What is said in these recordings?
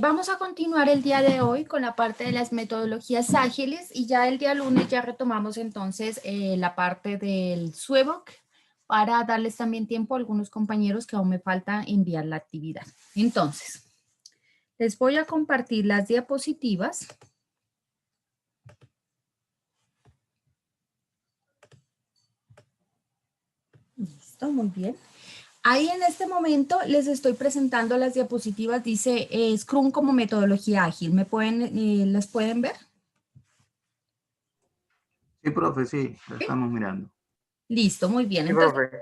Vamos a continuar el día de hoy con la parte de las metodologías ágiles y ya el día lunes ya retomamos entonces la parte del SWOT para darles también tiempo a algunos compañeros que aún me falta enviar la actividad. Entonces, les voy a compartir las diapositivas. Listo, muy bien. Ahí en este momento les estoy presentando las diapositivas, dice Scrum como metodología ágil. ¿Las pueden ver? Sí, profe, sí, la estamos mirando. Listo, muy bien. Sí, Entonces, profe.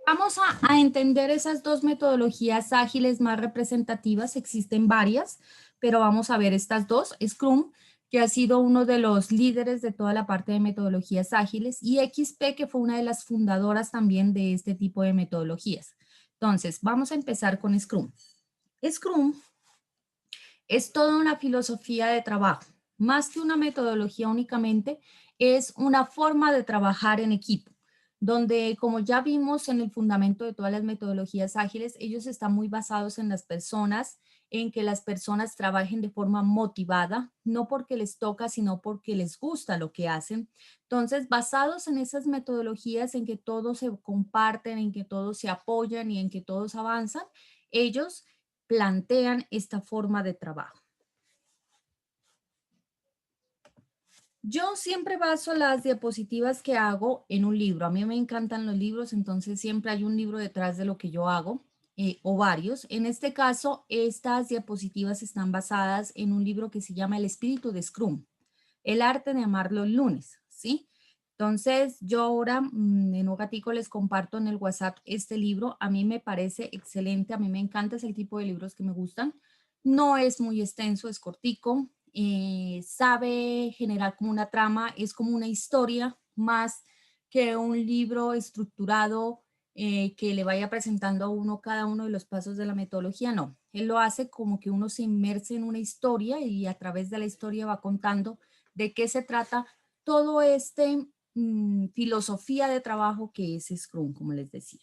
vamos a entender esas dos metodologías ágiles más representativas. Existen varias, pero vamos a ver estas dos. Scrum, que ha sido uno de los líderes de toda la parte de metodologías ágiles, y XP, que fue una de las fundadoras también de este tipo de metodologías. Entonces, vamos a empezar con Scrum. Scrum es toda una filosofía de trabajo. Más que una metodología únicamente, es una forma de trabajar en equipo, donde como ya vimos en el fundamento de todas las metodologías ágiles, ellos están muy basados en las personas, en que las personas trabajen de forma motivada, no porque les toca, sino porque les gusta lo que hacen. Entonces, basados en esas metodologías en que todos se comparten, en que todos se apoyan y en que todos avanzan, ellos plantean esta forma de trabajo. Yo siempre baso las diapositivas que hago en un libro. A mí me encantan los libros, entonces siempre hay un libro detrás de lo que yo hago, o varios. En este caso, estas diapositivas están basadas en un libro que se llama El espíritu de Scrum, el arte de amar los lunes, ¿sí? Entonces, yo ahora en un ratico les comparto en el WhatsApp este libro. A mí me parece excelente, a mí me encanta, es el tipo de libros que me gustan. No es muy extenso, es cortico, sabe generar como una trama, es como una historia más que un libro estructurado que le vaya presentando a uno cada uno de los pasos de la metodología, no. Él lo hace como que uno se inmerse en una historia y a través de la historia va contando de qué se trata todo este filosofía de trabajo que es Scrum, como les decía.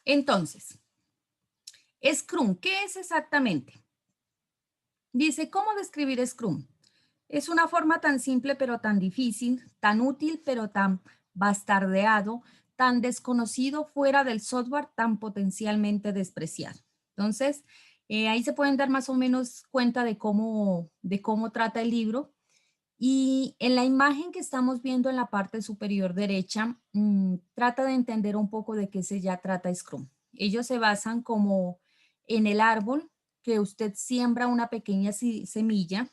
Entonces, Scrum, ¿qué es exactamente? Dice, ¿cómo describir Scrum? Es una forma tan simple pero tan difícil, tan útil pero tan bastardeado, tan desconocido fuera del software, tan potencialmente despreciado. Entonces, ahí se pueden dar más o menos cuenta de cómo trata el libro. Y en la imagen que estamos viendo en la parte superior derecha, trata de entender un poco de qué se ya trata Scrum. Ellos se basan como en el árbol, que usted siembra una pequeña semilla.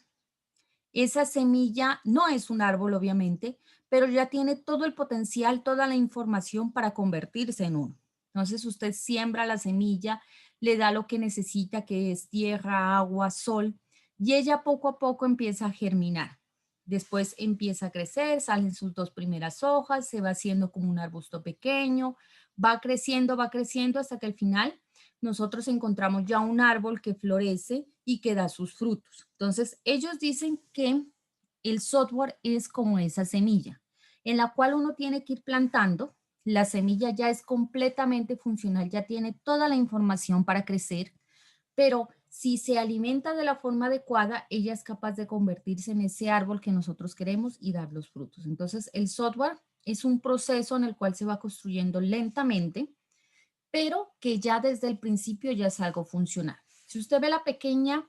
Esa semilla no es un árbol, obviamente, pero ya tiene todo el potencial, toda la información para convertirse en uno. Entonces usted siembra la semilla, le da lo que necesita, que es tierra, agua, sol, y ella poco a poco empieza a germinar. Después empieza a crecer, salen sus dos primeras hojas, se va haciendo como un arbusto pequeño, va creciendo hasta que al final nosotros encontramos ya un árbol que florece y que da sus frutos. Entonces, ellos dicen que el software es como esa semilla, en la cual uno tiene que ir plantando. La semilla ya es completamente funcional, ya tiene toda la información para crecer, pero si se alimenta de la forma adecuada, ella es capaz de convertirse en ese árbol que nosotros queremos y dar los frutos. Entonces, el software es un proceso en el cual se va construyendo lentamente, pero que ya desde el principio ya es algo funcional. Si usted ve la pequeña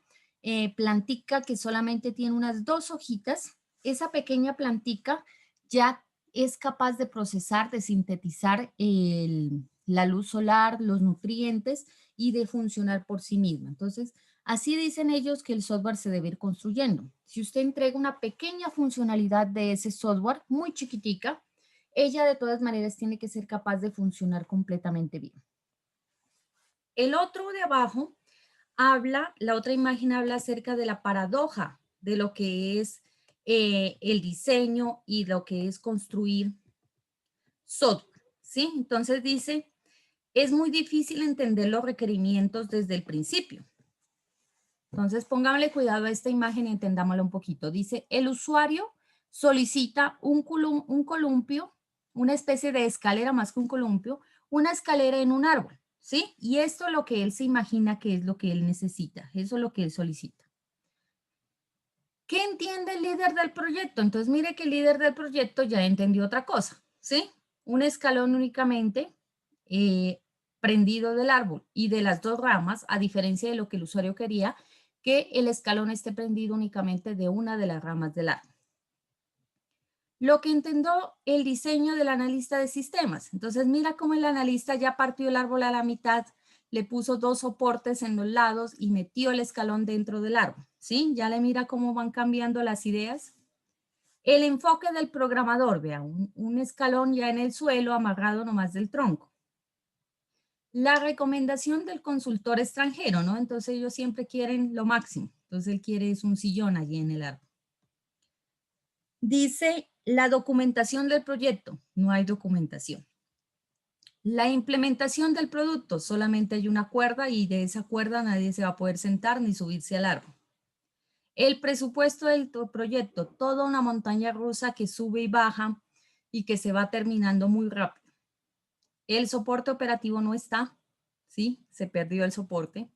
plantica que solamente tiene unas 2 hojitas, esa pequeña plantica ya es capaz de procesar, de sintetizar la luz solar, los nutrientes y de funcionar por sí misma. Entonces, así dicen ellos que el software se debe ir construyendo. Si usted entrega una pequeña funcionalidad de ese software, muy chiquitica, ella de todas maneras tiene que ser capaz de funcionar completamente bien. El otro de abajo la otra imagen habla acerca de la paradoja de lo que es el diseño y lo que es construir software, ¿sí? Entonces dice, es muy difícil entender los requerimientos desde el principio. Entonces pónganle cuidado a esta imagen y entendámosla un poquito. Dice, el usuario solicita un columpio, una especie de escalera más que un columpio, una escalera en un árbol, ¿sí? Y esto es lo que él se imagina que es lo que él necesita, eso es lo que él solicita. ¿Qué entiende el líder del proyecto? Entonces mire que el líder del proyecto ya entendió otra cosa, ¿sí? Un escalón únicamente eh, prendido del árbol y de las dos ramas, a diferencia de lo que el usuario quería, que el escalón esté prendido únicamente de una de las ramas del árbol. Lo que entendió el diseño del analista de sistemas. Entonces mira cómo el analista ya partió el árbol a la mitad, le puso dos soportes en los lados y metió el escalón dentro del árbol, ¿sí? Ya le mira cómo van cambiando las ideas. El enfoque del programador, vea, un escalón ya en el suelo amarrado nomás del tronco. La recomendación del consultor extranjero, ¿no? Entonces ellos siempre quieren lo máximo. Entonces él quiere es un sillón allí en el árbol. Dice la documentación del proyecto, no hay documentación. La implementación del producto, solamente hay una cuerda y de esa cuerda nadie se va a poder sentar ni subirse al árbol. El presupuesto del proyecto, toda una montaña rusa que sube y baja y que se va terminando muy rápido. El soporte operativo no está, ¿sí? Se perdió el soporte.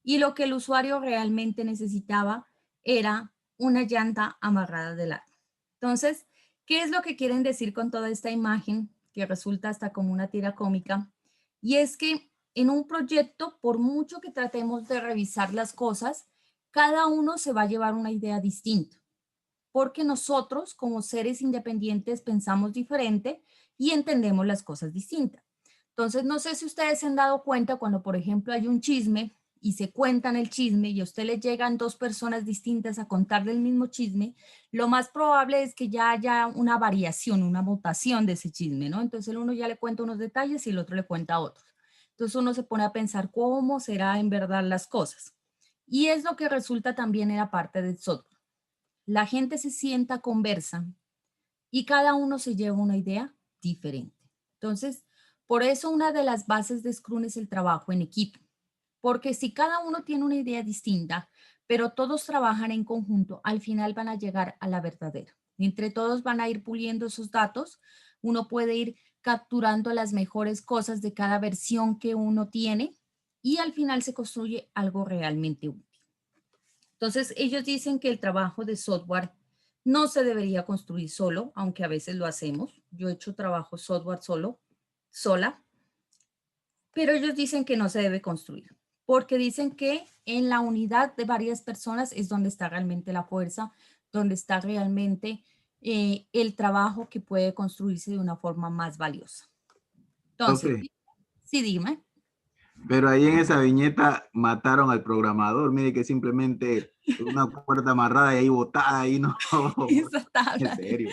Y lo que el usuario realmente necesitaba era una llanta amarrada del árbol. Entonces, ¿qué es lo que quieren decir con toda esta imagen que resulta hasta como una tira cómica? Y es que en un proyecto, por mucho que tratemos de revisar las cosas, cada uno se va a llevar una idea distinta, porque nosotros como seres independientes pensamos diferente y entendemos las cosas distintas. Entonces, no sé si ustedes se han dado cuenta cuando, por ejemplo, hay un chisme y se cuentan el chisme y a usted le llegan dos personas distintas a contarle el mismo chisme, lo más probable es que ya haya una variación, una mutación de ese chisme, ¿no? Entonces, el uno ya le cuenta unos detalles y el otro le cuenta otros. Entonces, uno se pone a pensar cómo será en verdad las cosas. Y es lo que resulta también en la parte del software. La gente se sienta, conversa y cada uno se lleva una idea diferente. Entonces, por eso una de las bases de Scrum es el trabajo en equipo, porque si cada uno tiene una idea distinta, pero todos trabajan en conjunto, al final van a llegar a la verdadera. Entre todos van a ir puliendo esos datos, uno puede ir capturando las mejores cosas de cada versión que uno tiene y al final se construye algo realmente útil. Entonces, ellos dicen que el trabajo de software no se debería construir solo, aunque a veces lo hacemos. Yo he hecho trabajo software sola, pero ellos dicen que no se debe construir, porque dicen que en la unidad de varias personas es donde está realmente la fuerza, donde está realmente el trabajo que puede construirse de una forma más valiosa. Entonces, Profe, sí, dime. pero ahí en esa viñeta mataron al programador. Mire que simplemente una puerta amarrada y ahí botada, ahí no. Esa En tabla. serio.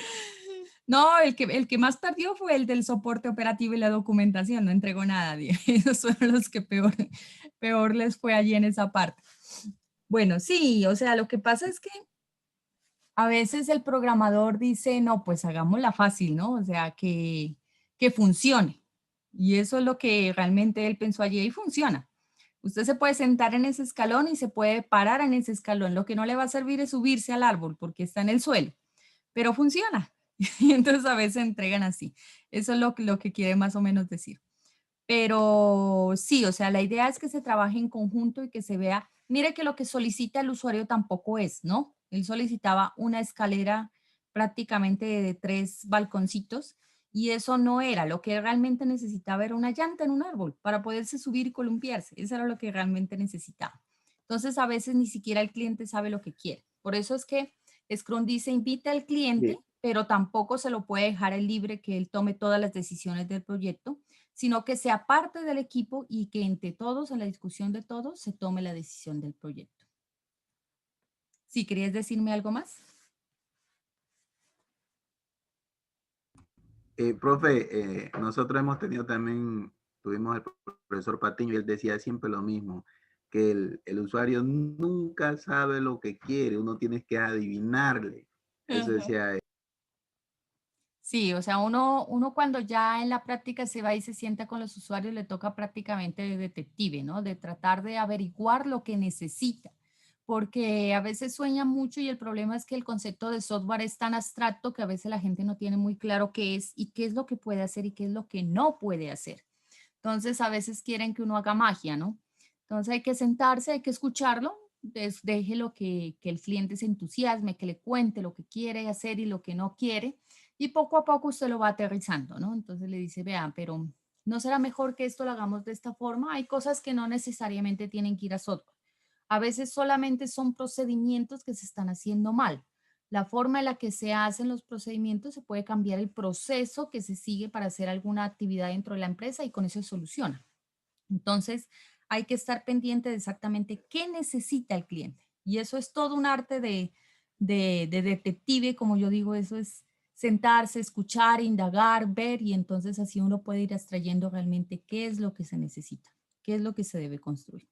No, el que más perdió fue el del soporte operativo y la documentación, no entregó nada. Esos fueron los que peor les fue allí en esa parte. Bueno, sí, o sea, lo que pasa es que a veces el programador dice, no, pues hagámosla fácil, ¿no? O sea, que funcione. Y eso es lo que realmente él pensó allí y funciona. Usted se puede sentar en ese escalón y se puede parar en ese escalón. Lo que no le va a servir es subirse al árbol porque está en el suelo, pero funciona. Y entonces a veces entregan así. Eso es lo que quiere más o menos decir. Pero sí, o sea, la idea es que se trabaje en conjunto y que se vea, mire que lo que solicita el usuario tampoco es, ¿no? Él solicitaba una escalera prácticamente de 3 balconcitos y eso no era, lo que realmente necesitaba era una llanta en un árbol para poderse subir y columpiarse, eso era lo que realmente necesitaba. Entonces a veces ni siquiera el cliente sabe lo que quiere. Por eso es que Scrum dice invita al cliente, Sí. pero tampoco se lo puede dejar el libre que él tome todas las decisiones del proyecto, sino que sea parte del equipo y que entre todos, en la discusión de todos, se tome la decisión del proyecto. ¿Sí querías decirme algo más? Profe, nosotros hemos tenido también, tuvimos el profesor Patiño y él decía siempre lo mismo, que el usuario nunca sabe lo que quiere, uno tiene que adivinarle. Eso Ajá. decía él. Sí, o sea, uno cuando ya en la práctica se va y se sienta con los usuarios, le toca prácticamente de detective, ¿no? De tratar de averiguar lo que necesita. porque a veces sueña mucho y el problema es que el concepto de software es tan abstracto que a veces la gente no tiene muy claro qué es y qué es lo que puede hacer y qué es lo que no puede hacer. Entonces, a veces quieren que uno haga magia, ¿no? Entonces, hay que sentarse, hay que escucharlo, déjelo que el cliente se entusiasme, que le cuente lo que quiere hacer y lo que no quiere, y poco a poco usted lo va aterrizando, ¿no? Entonces le dice, vean, pero ¿no será mejor que esto lo hagamos de esta forma? Hay cosas que no necesariamente tienen que ir a software. A veces solamente son procedimientos que se están haciendo mal. La forma en la que se hacen los procedimientos se puede cambiar el proceso que se sigue para hacer alguna actividad dentro de la empresa y con eso se soluciona. Entonces, hay que estar pendiente de exactamente qué necesita el cliente. Y eso es todo un arte de detective, como yo digo, eso es sentarse, escuchar, indagar, ver y entonces así uno puede ir extrayendo realmente qué es lo que se necesita, qué es lo que se debe construir.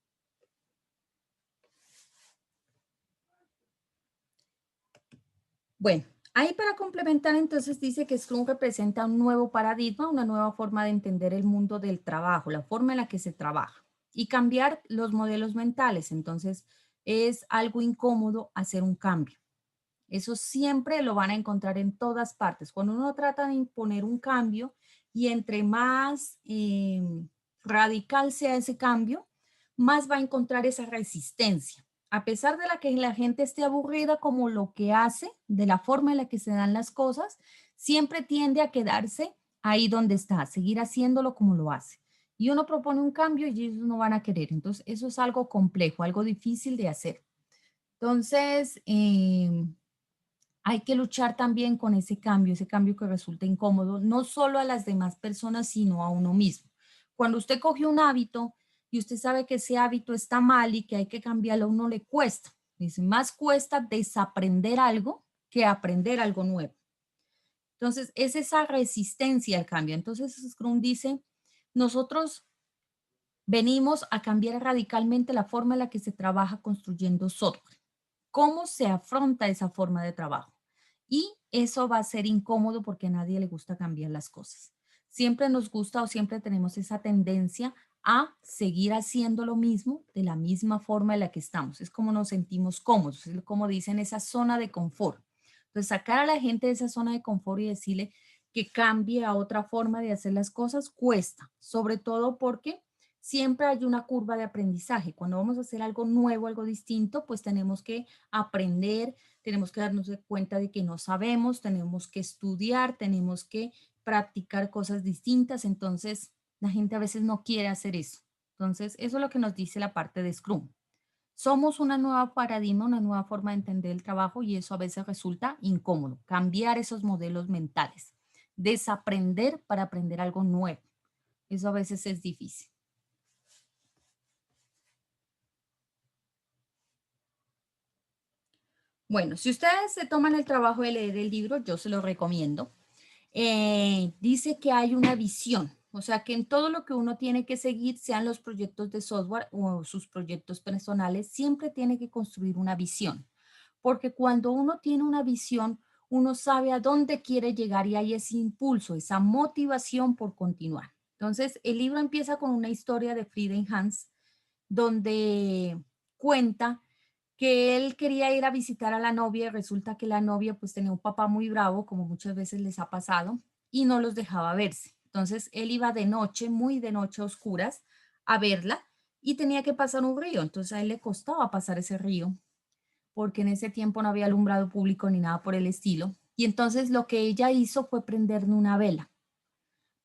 Bueno, ahí para complementar, entonces dice que Scrum representa un nuevo paradigma, una nueva forma de entender el mundo del trabajo, la forma en la que se trabaja y cambiar los modelos mentales. Entonces, es algo incómodo hacer un cambio. Eso siempre lo van a encontrar en todas partes. Cuando uno trata de imponer un cambio y entre más radical sea ese cambio, más va a encontrar esa resistencia. A pesar de la que la gente esté aburrida como lo que hace, de la forma en la que se dan las cosas, siempre tiende a quedarse ahí donde está, a seguir haciéndolo como lo hace. Y uno propone un cambio y ellos no van a querer. Entonces, eso es algo complejo, algo difícil de hacer. Entonces, hay que luchar también con ese cambio que resulta incómodo, no solo a las demás personas, sino a uno mismo. Cuando usted coge un hábito y usted sabe que ese hábito está mal y que hay que cambiarlo, a uno le cuesta. Dice, más cuesta desaprender algo que aprender algo nuevo. Entonces, es esa resistencia al cambio. Entonces, Scrum dice, nosotros venimos a cambiar radicalmente la forma en la que se trabaja construyendo software. ¿Cómo se afronta esa forma de trabajo? Y eso va a ser incómodo porque a nadie le gusta cambiar las cosas. Siempre nos gusta o siempre tenemos esa tendencia a seguir haciendo lo mismo de la misma forma en la que estamos. Es como nos sentimos cómodos, es como dicen, esa zona de confort. Entonces, sacar a la gente de esa zona de confort y decirle que cambie a otra forma de hacer las cosas cuesta, sobre todo porque siempre hay una curva de aprendizaje. Cuando vamos a hacer algo nuevo, algo distinto, pues tenemos que aprender, tenemos que darnos cuenta de que no sabemos, tenemos que estudiar, tenemos que practicar cosas distintas. Entonces, la gente a veces no quiere hacer eso. Entonces, eso es lo que nos dice la parte de Scrum. Somos una nueva paradigma, una nueva forma de entender el trabajo y eso a veces resulta incómodo. Cambiar esos modelos mentales, desaprender para aprender algo nuevo. Eso a veces es difícil. Bueno, si ustedes se toman el trabajo de leer el libro, yo se lo recomiendo. Dice que hay una visión, o sea que en todo lo que uno tiene que seguir, sean los proyectos de software o sus proyectos personales, siempre tiene que construir una visión, porque cuando uno tiene una visión, uno sabe a dónde quiere llegar y hay ese impulso, esa motivación por continuar. Entonces, el libro empieza con una historia de Frieden Hans, donde cuenta que él quería ir a visitar a la novia y resulta que la novia pues tenía un papá muy bravo, como muchas veces les ha pasado, y no los dejaba verse. Entonces él iba de noche, muy de noche a oscuras, a verla y tenía que pasar un río. Entonces a él le costaba pasar ese río porque en ese tiempo no había alumbrado público ni nada por el estilo. Y entonces lo que ella hizo fue prenderle una vela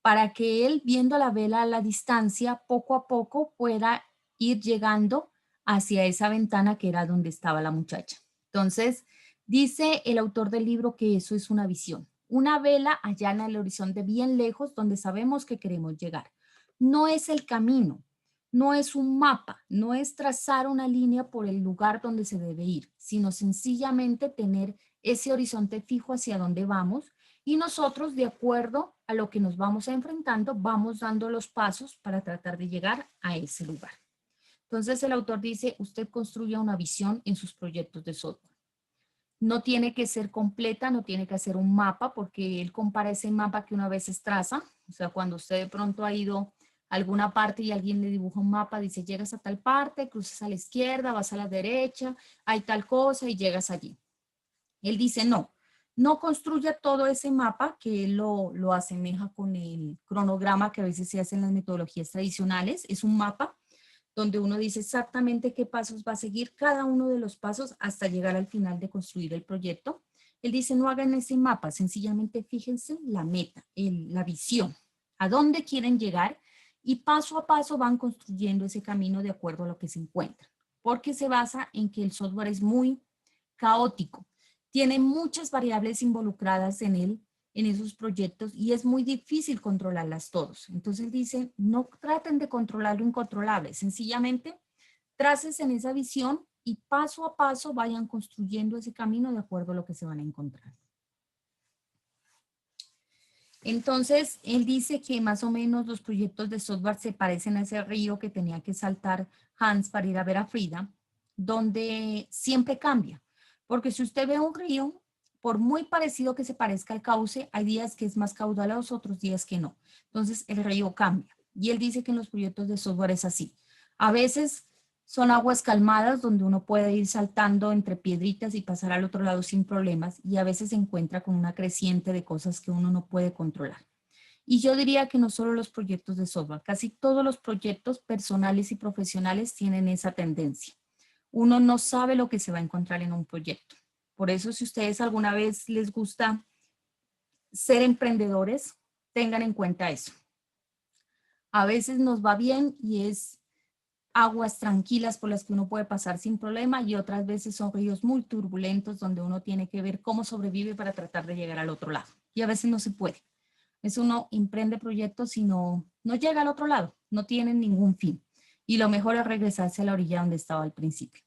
para que él, viendo la vela a la distancia, poco a poco pueda ir llegando hacia esa ventana que era donde estaba la muchacha. Entonces, dice el autor del libro que eso es una visión. Una vela allá en el horizonte bien lejos donde sabemos que queremos llegar. No es el camino, no es un mapa, no es trazar una línea por el lugar donde se debe ir, sino sencillamente tener ese horizonte fijo hacia donde vamos y nosotros, de acuerdo a lo que nos vamos enfrentando, vamos dando los pasos para tratar de llegar a ese lugar. Entonces, el autor dice, usted construya una visión en sus proyectos de software. No tiene que ser completa, no tiene que hacer un mapa, porque él compara ese mapa que una vez traza. O sea, cuando usted de pronto ha ido alguna parte y alguien le dibuja un mapa, dice llegas a tal parte, cruzas a la izquierda, vas a la derecha, hay tal cosa y llegas allí. Él dice no, no construya todo ese mapa que él lo asemeja con el cronograma que a veces se hace en las metodologías tradicionales. Es un mapa donde uno dice exactamente qué pasos va a seguir cada uno de los pasos hasta llegar al final de construir el proyecto. Él dice no hagan ese mapa, sencillamente fíjense la meta, la visión, a dónde quieren llegar y paso a paso van construyendo ese camino de acuerdo a lo que se encuentran, porque se basa en que el software es muy caótico, tiene muchas variables involucradas en él, en esos proyectos, y es muy difícil controlarlas todos. Entonces dice, no traten de controlar lo incontrolable, sencillamente traces en esa visión y paso a paso vayan construyendo ese camino de acuerdo a lo que se van a encontrar. Entonces, él dice que más o menos los proyectos de software se parecen a ese río que tenía que saltar Hans para ir a ver a Frida, donde siempre cambia. Porque si usted ve un río, por muy parecido que se parezca al cauce, hay días que es más caudaloso, otros días que no. Entonces, el río cambia. Y él dice que en los proyectos de software es así. A veces son aguas calmadas donde uno puede ir saltando entre piedritas y pasar al otro lado sin problemas, y a veces se encuentra con una creciente de cosas que uno no puede controlar. Y yo diría que no solo los proyectos de software, casi todos los proyectos personales y profesionales tienen esa tendencia. Uno no sabe lo que se va a encontrar en un proyecto. Por eso, si ustedes alguna vez les gusta ser emprendedores, tengan en cuenta eso. A veces nos va bien y es aguas tranquilas por las que uno puede pasar sin problema, y otras veces son ríos muy turbulentos donde uno tiene que ver cómo sobrevive para tratar de llegar al otro lado. Y a veces no se puede. Es uno emprende proyectos y no llega al otro lado, no tienen ningún fin. Y lo mejor es regresarse a la orilla donde estaba al principio.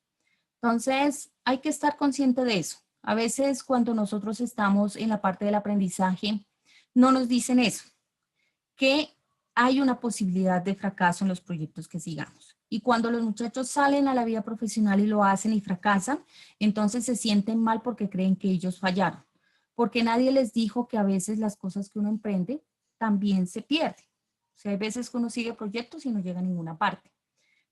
Entonces, hay que estar consciente de eso. A veces cuando nosotros estamos en la parte del aprendizaje, no nos dicen eso, que hay una posibilidad de fracaso en los proyectos que sigamos. Y cuando los muchachos salen a la vida profesional y lo hacen y fracasan, entonces se sienten mal porque creen que ellos fallaron. Porque nadie les dijo que a veces las cosas que uno emprende también se pierden. O sea, hay veces que uno sigue proyectos y no llega a ninguna parte.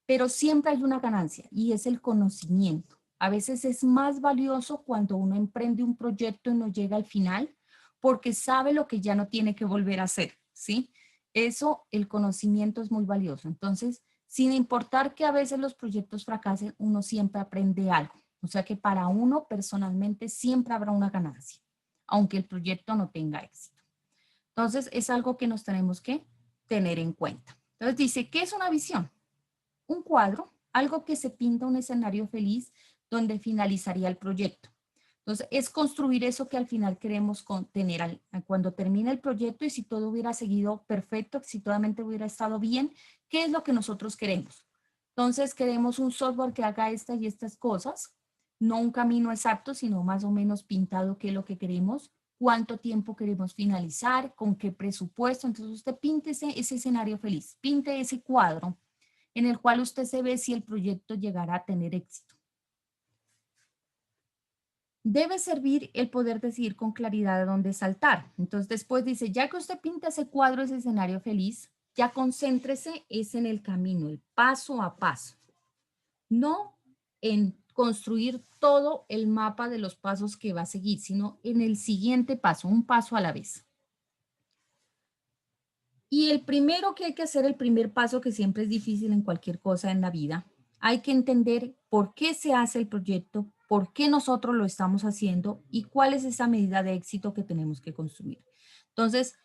Pero siempre hay una ganancia y es el conocimiento. A veces es más valioso cuando uno emprende un proyecto y no llega al final porque sabe lo que ya no tiene que volver a hacer, ¿sí? Eso, el conocimiento es muy valioso. Entonces, sin importar que a veces los proyectos fracasen, uno siempre aprende algo. O sea que para uno personalmente siempre habrá una ganancia, aunque el proyecto no tenga éxito. Entonces, es algo que nos tenemos que tener en cuenta. Entonces, dice, ¿qué es una visión? Un cuadro, algo que se pinta un escenario feliz donde finalizaría el proyecto. Entonces, es construir eso que al final queremos tener cuando termine el proyecto, y si todo hubiera seguido perfecto, exitosamente hubiera estado bien, ¿qué es lo que nosotros queremos? Entonces, queremos un software que haga estas y estas cosas, no un camino exacto, sino más o menos pintado qué es lo que queremos, cuánto tiempo queremos finalizar, con qué presupuesto. Entonces, usted pinte ese escenario feliz, pinte ese cuadro en el cual usted se ve si el proyecto llegará a tener éxito. Debe servir el poder decidir con claridad a dónde saltar. Entonces después dice, ya que usted pinta ese cuadro, ese escenario feliz, ya concéntrese es en el camino, el paso a paso, no en construir todo el mapa de los pasos que va a seguir, sino en el siguiente paso, un paso a la vez. Y el primero que hay que hacer, el primer paso, que siempre es difícil en cualquier cosa en la vida, hay que entender por qué se hace el proyecto, por qué nosotros lo estamos haciendo y cuál es esa medida de éxito que tenemos que construir. Entonces,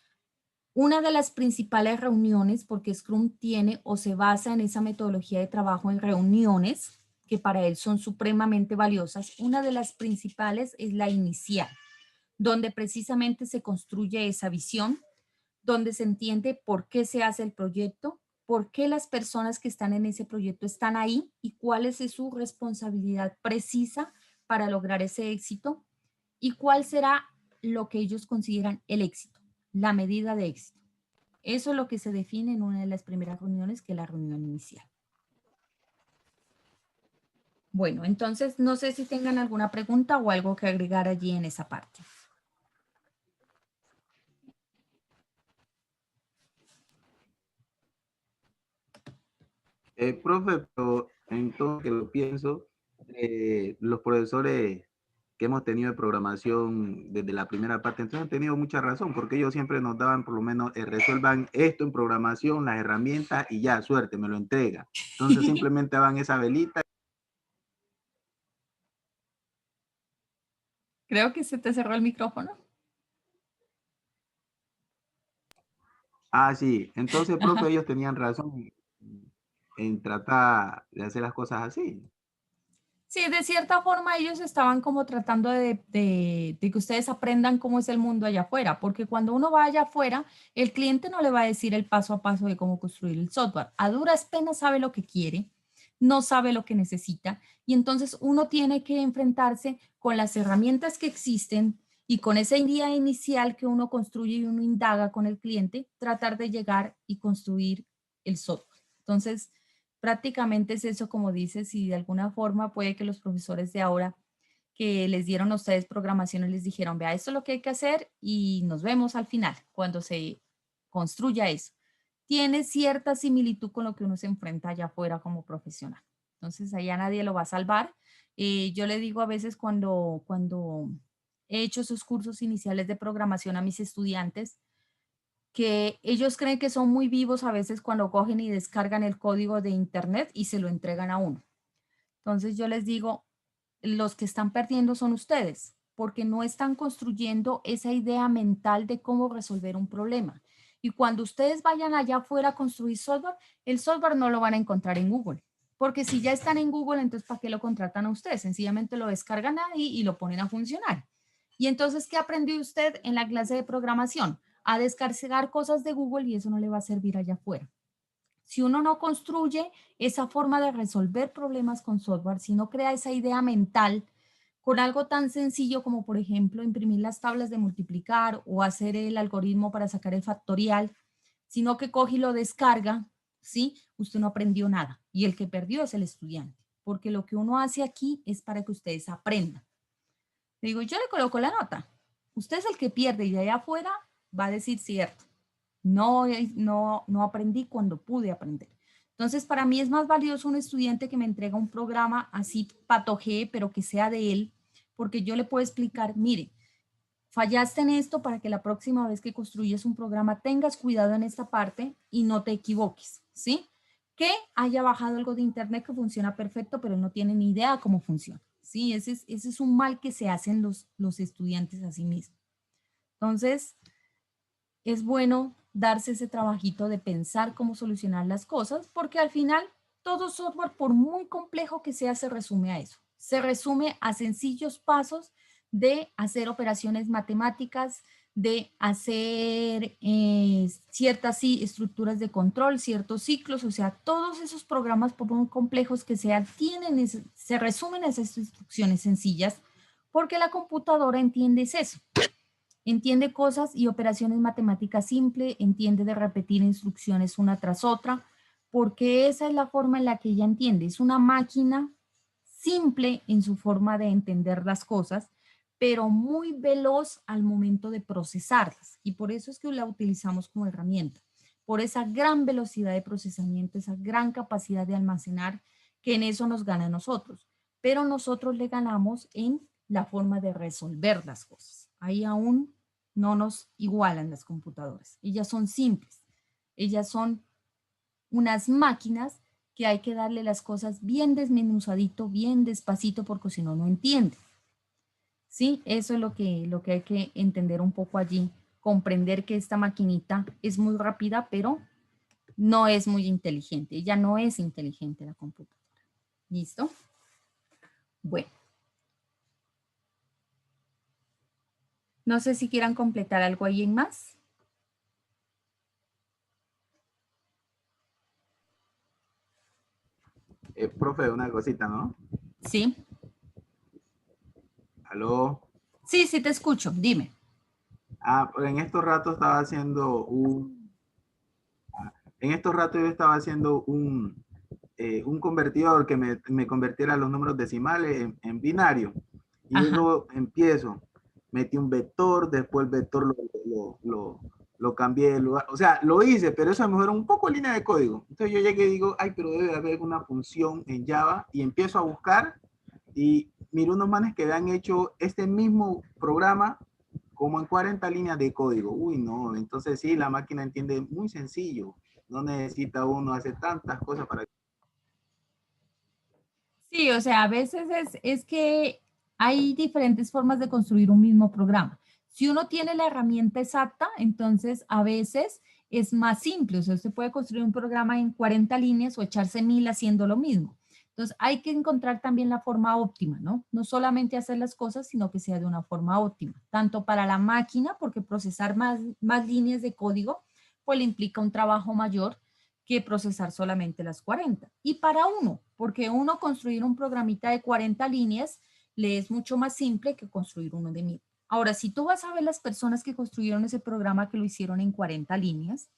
una de las principales reuniones, porque Scrum tiene o se basa en esa metodología de trabajo en reuniones, que para él son supremamente valiosas, una de las principales es la inicial, donde precisamente se construye esa visión, donde se entiende por qué se hace el proyecto, por qué las personas que están en ese proyecto están ahí y cuál es su responsabilidad precisa para lograr ese éxito y cuál será lo que ellos consideran el éxito, la medida de éxito. Eso es lo que se define en una de las primeras reuniones, que es la reunión inicial. Bueno, entonces no sé si tengan alguna pregunta o algo que agregar allí en esa parte. Profe, pero entonces que lo pienso, los profesores que hemos tenido de programación desde la primera parte, entonces han tenido mucha razón, porque ellos siempre nos daban por lo menos, resuelvan esto en programación, las herramientas y ya, suerte, me lo entrega. Entonces simplemente daban esa velita. Creo que se te cerró el micrófono. Ah, sí, entonces, profe, Ajá. ellos tenían razón en tratar de hacer las cosas así. Sí, de cierta forma ellos estaban como tratando de que ustedes aprendan cómo es el mundo allá afuera, porque cuando uno va allá afuera, el cliente no le va a decir el paso a paso de cómo construir el software. A duras penas sabe lo que quiere, no sabe lo que necesita, y entonces uno tiene que enfrentarse con las herramientas que existen y con esa idea inicial que uno construye y uno indaga con el cliente, tratar de llegar y construir el software. Entonces, prácticamente es eso, como dices, y de alguna forma puede que los profesores de ahora que les dieron a ustedes programación y les dijeron, vea, esto es lo que hay que hacer y nos vemos al final, cuando se construya eso. Tiene cierta similitud con lo que uno se enfrenta allá afuera como profesional. Entonces, allá nadie lo va a salvar. Yo le digo a veces cuando he hecho esos cursos iniciales de programación a mis estudiantes, que ellos creen que son muy vivos a veces cuando cogen y descargan el código de internet y se lo entregan a uno. Entonces yo les digo, los que están perdiendo son ustedes, porque no están construyendo esa idea mental de cómo resolver un problema. Y cuando ustedes vayan allá afuera a construir software, el software no lo van a encontrar en Google. Porque si ya están en Google, entonces ¿para qué lo contratan a ustedes? Sencillamente lo descargan ahí y lo ponen a funcionar. Y entonces, ¿qué aprendió usted en la clase de programación? A descargar cosas de Google y eso no le va a servir allá afuera. Si uno no construye esa forma de resolver problemas con software, si no crea esa idea mental con algo tan sencillo como, por ejemplo, imprimir las tablas de multiplicar o hacer el algoritmo para sacar el factorial, sino que coge y lo descarga, ¿sí? Usted no aprendió nada y el que perdió es el estudiante, porque lo que uno hace aquí es para que ustedes aprendan. Le digo, yo le coloco la nota. Usted es el que pierde y de allá afuera va a decir cierto. No aprendí cuando pude aprender. Entonces, para mí es más valioso un estudiante que me entrega un programa así patogé, pero que sea de él, porque yo le puedo explicar, mire, fallaste en esto para que la próxima vez que construyes un programa tengas cuidado en esta parte y no te equivoques, ¿sí? Que haya bajado algo de internet que funciona perfecto, pero no tiene ni idea cómo funciona, ¿sí? Ese es un mal que se hacen los estudiantes a sí mismos. Entonces, es bueno darse ese trabajito de pensar cómo solucionar las cosas, porque al final todo software, por muy complejo que sea, se resume a eso. Se resume a sencillos pasos de hacer operaciones matemáticas, de hacer ciertas estructuras de control, ciertos ciclos, o sea, todos esos programas, por muy complejos que sean, se resumen a esas instrucciones sencillas, porque la computadora entiende eso. Entiende cosas y operaciones matemáticas simples, entiende de repetir instrucciones una tras otra, porque esa es la forma en la que ella entiende. Es una máquina simple en su forma de entender las cosas, pero muy veloz al momento de procesarlas. Y por eso es que la utilizamos como herramienta, por esa gran velocidad de procesamiento, esa gran capacidad de almacenar, que en eso nos gana a nosotros. Pero nosotros le ganamos en la forma de resolver las cosas. Ahí aún no nos igualan las computadoras. Ellas son simples. Ellas son unas máquinas que hay que darle las cosas bien desmenuzadito, bien despacito, porque si no, no entiende. ¿Sí? Eso es lo que hay que entender un poco allí. Comprender que esta maquinita es muy rápida, pero no es muy inteligente. Ella no es inteligente, la computadora. ¿Listo? Bueno. No sé si quieran completar algo ahí en más. Profe, una cosita, ¿no? Sí. ¿Aló? Sí, sí te escucho. Dime. Ah, en estos ratos estaba haciendo en estos ratos yo estaba haciendo un convertidor que me convirtiera los números decimales en binario. Y Ajá. luego empiezo, metí un vector, después el vector lo cambié de lugar, o sea, lo hice, pero eso me mejoró un poco línea de código. Entonces yo llegué y digo, ay, pero debe haber alguna función en Java, y empiezo a buscar y miro unos manes que han hecho este mismo programa como en 40 líneas de código. Uy, no, entonces sí, la máquina entiende muy sencillo. No necesita uno hacer tantas cosas para... Sí, o sea, a veces es que hay diferentes formas de construir un mismo programa. Si uno tiene la herramienta exacta, entonces a veces es más simple. O sea, usted puede construir un programa en 40 líneas o echarse 1000 haciendo lo mismo. Entonces hay que encontrar también la forma óptima, ¿no? No solamente hacer las cosas, sino que sea de una forma óptima, tanto para la máquina, porque procesar más líneas de código, pues le implica un trabajo mayor que procesar solamente las 40. Y para uno, porque uno construir un programita de 40 líneas le es mucho más simple que construir uno de 1000. Ahora, si tú vas a ver las personas que construyeron ese programa que lo hicieron en 40 líneas,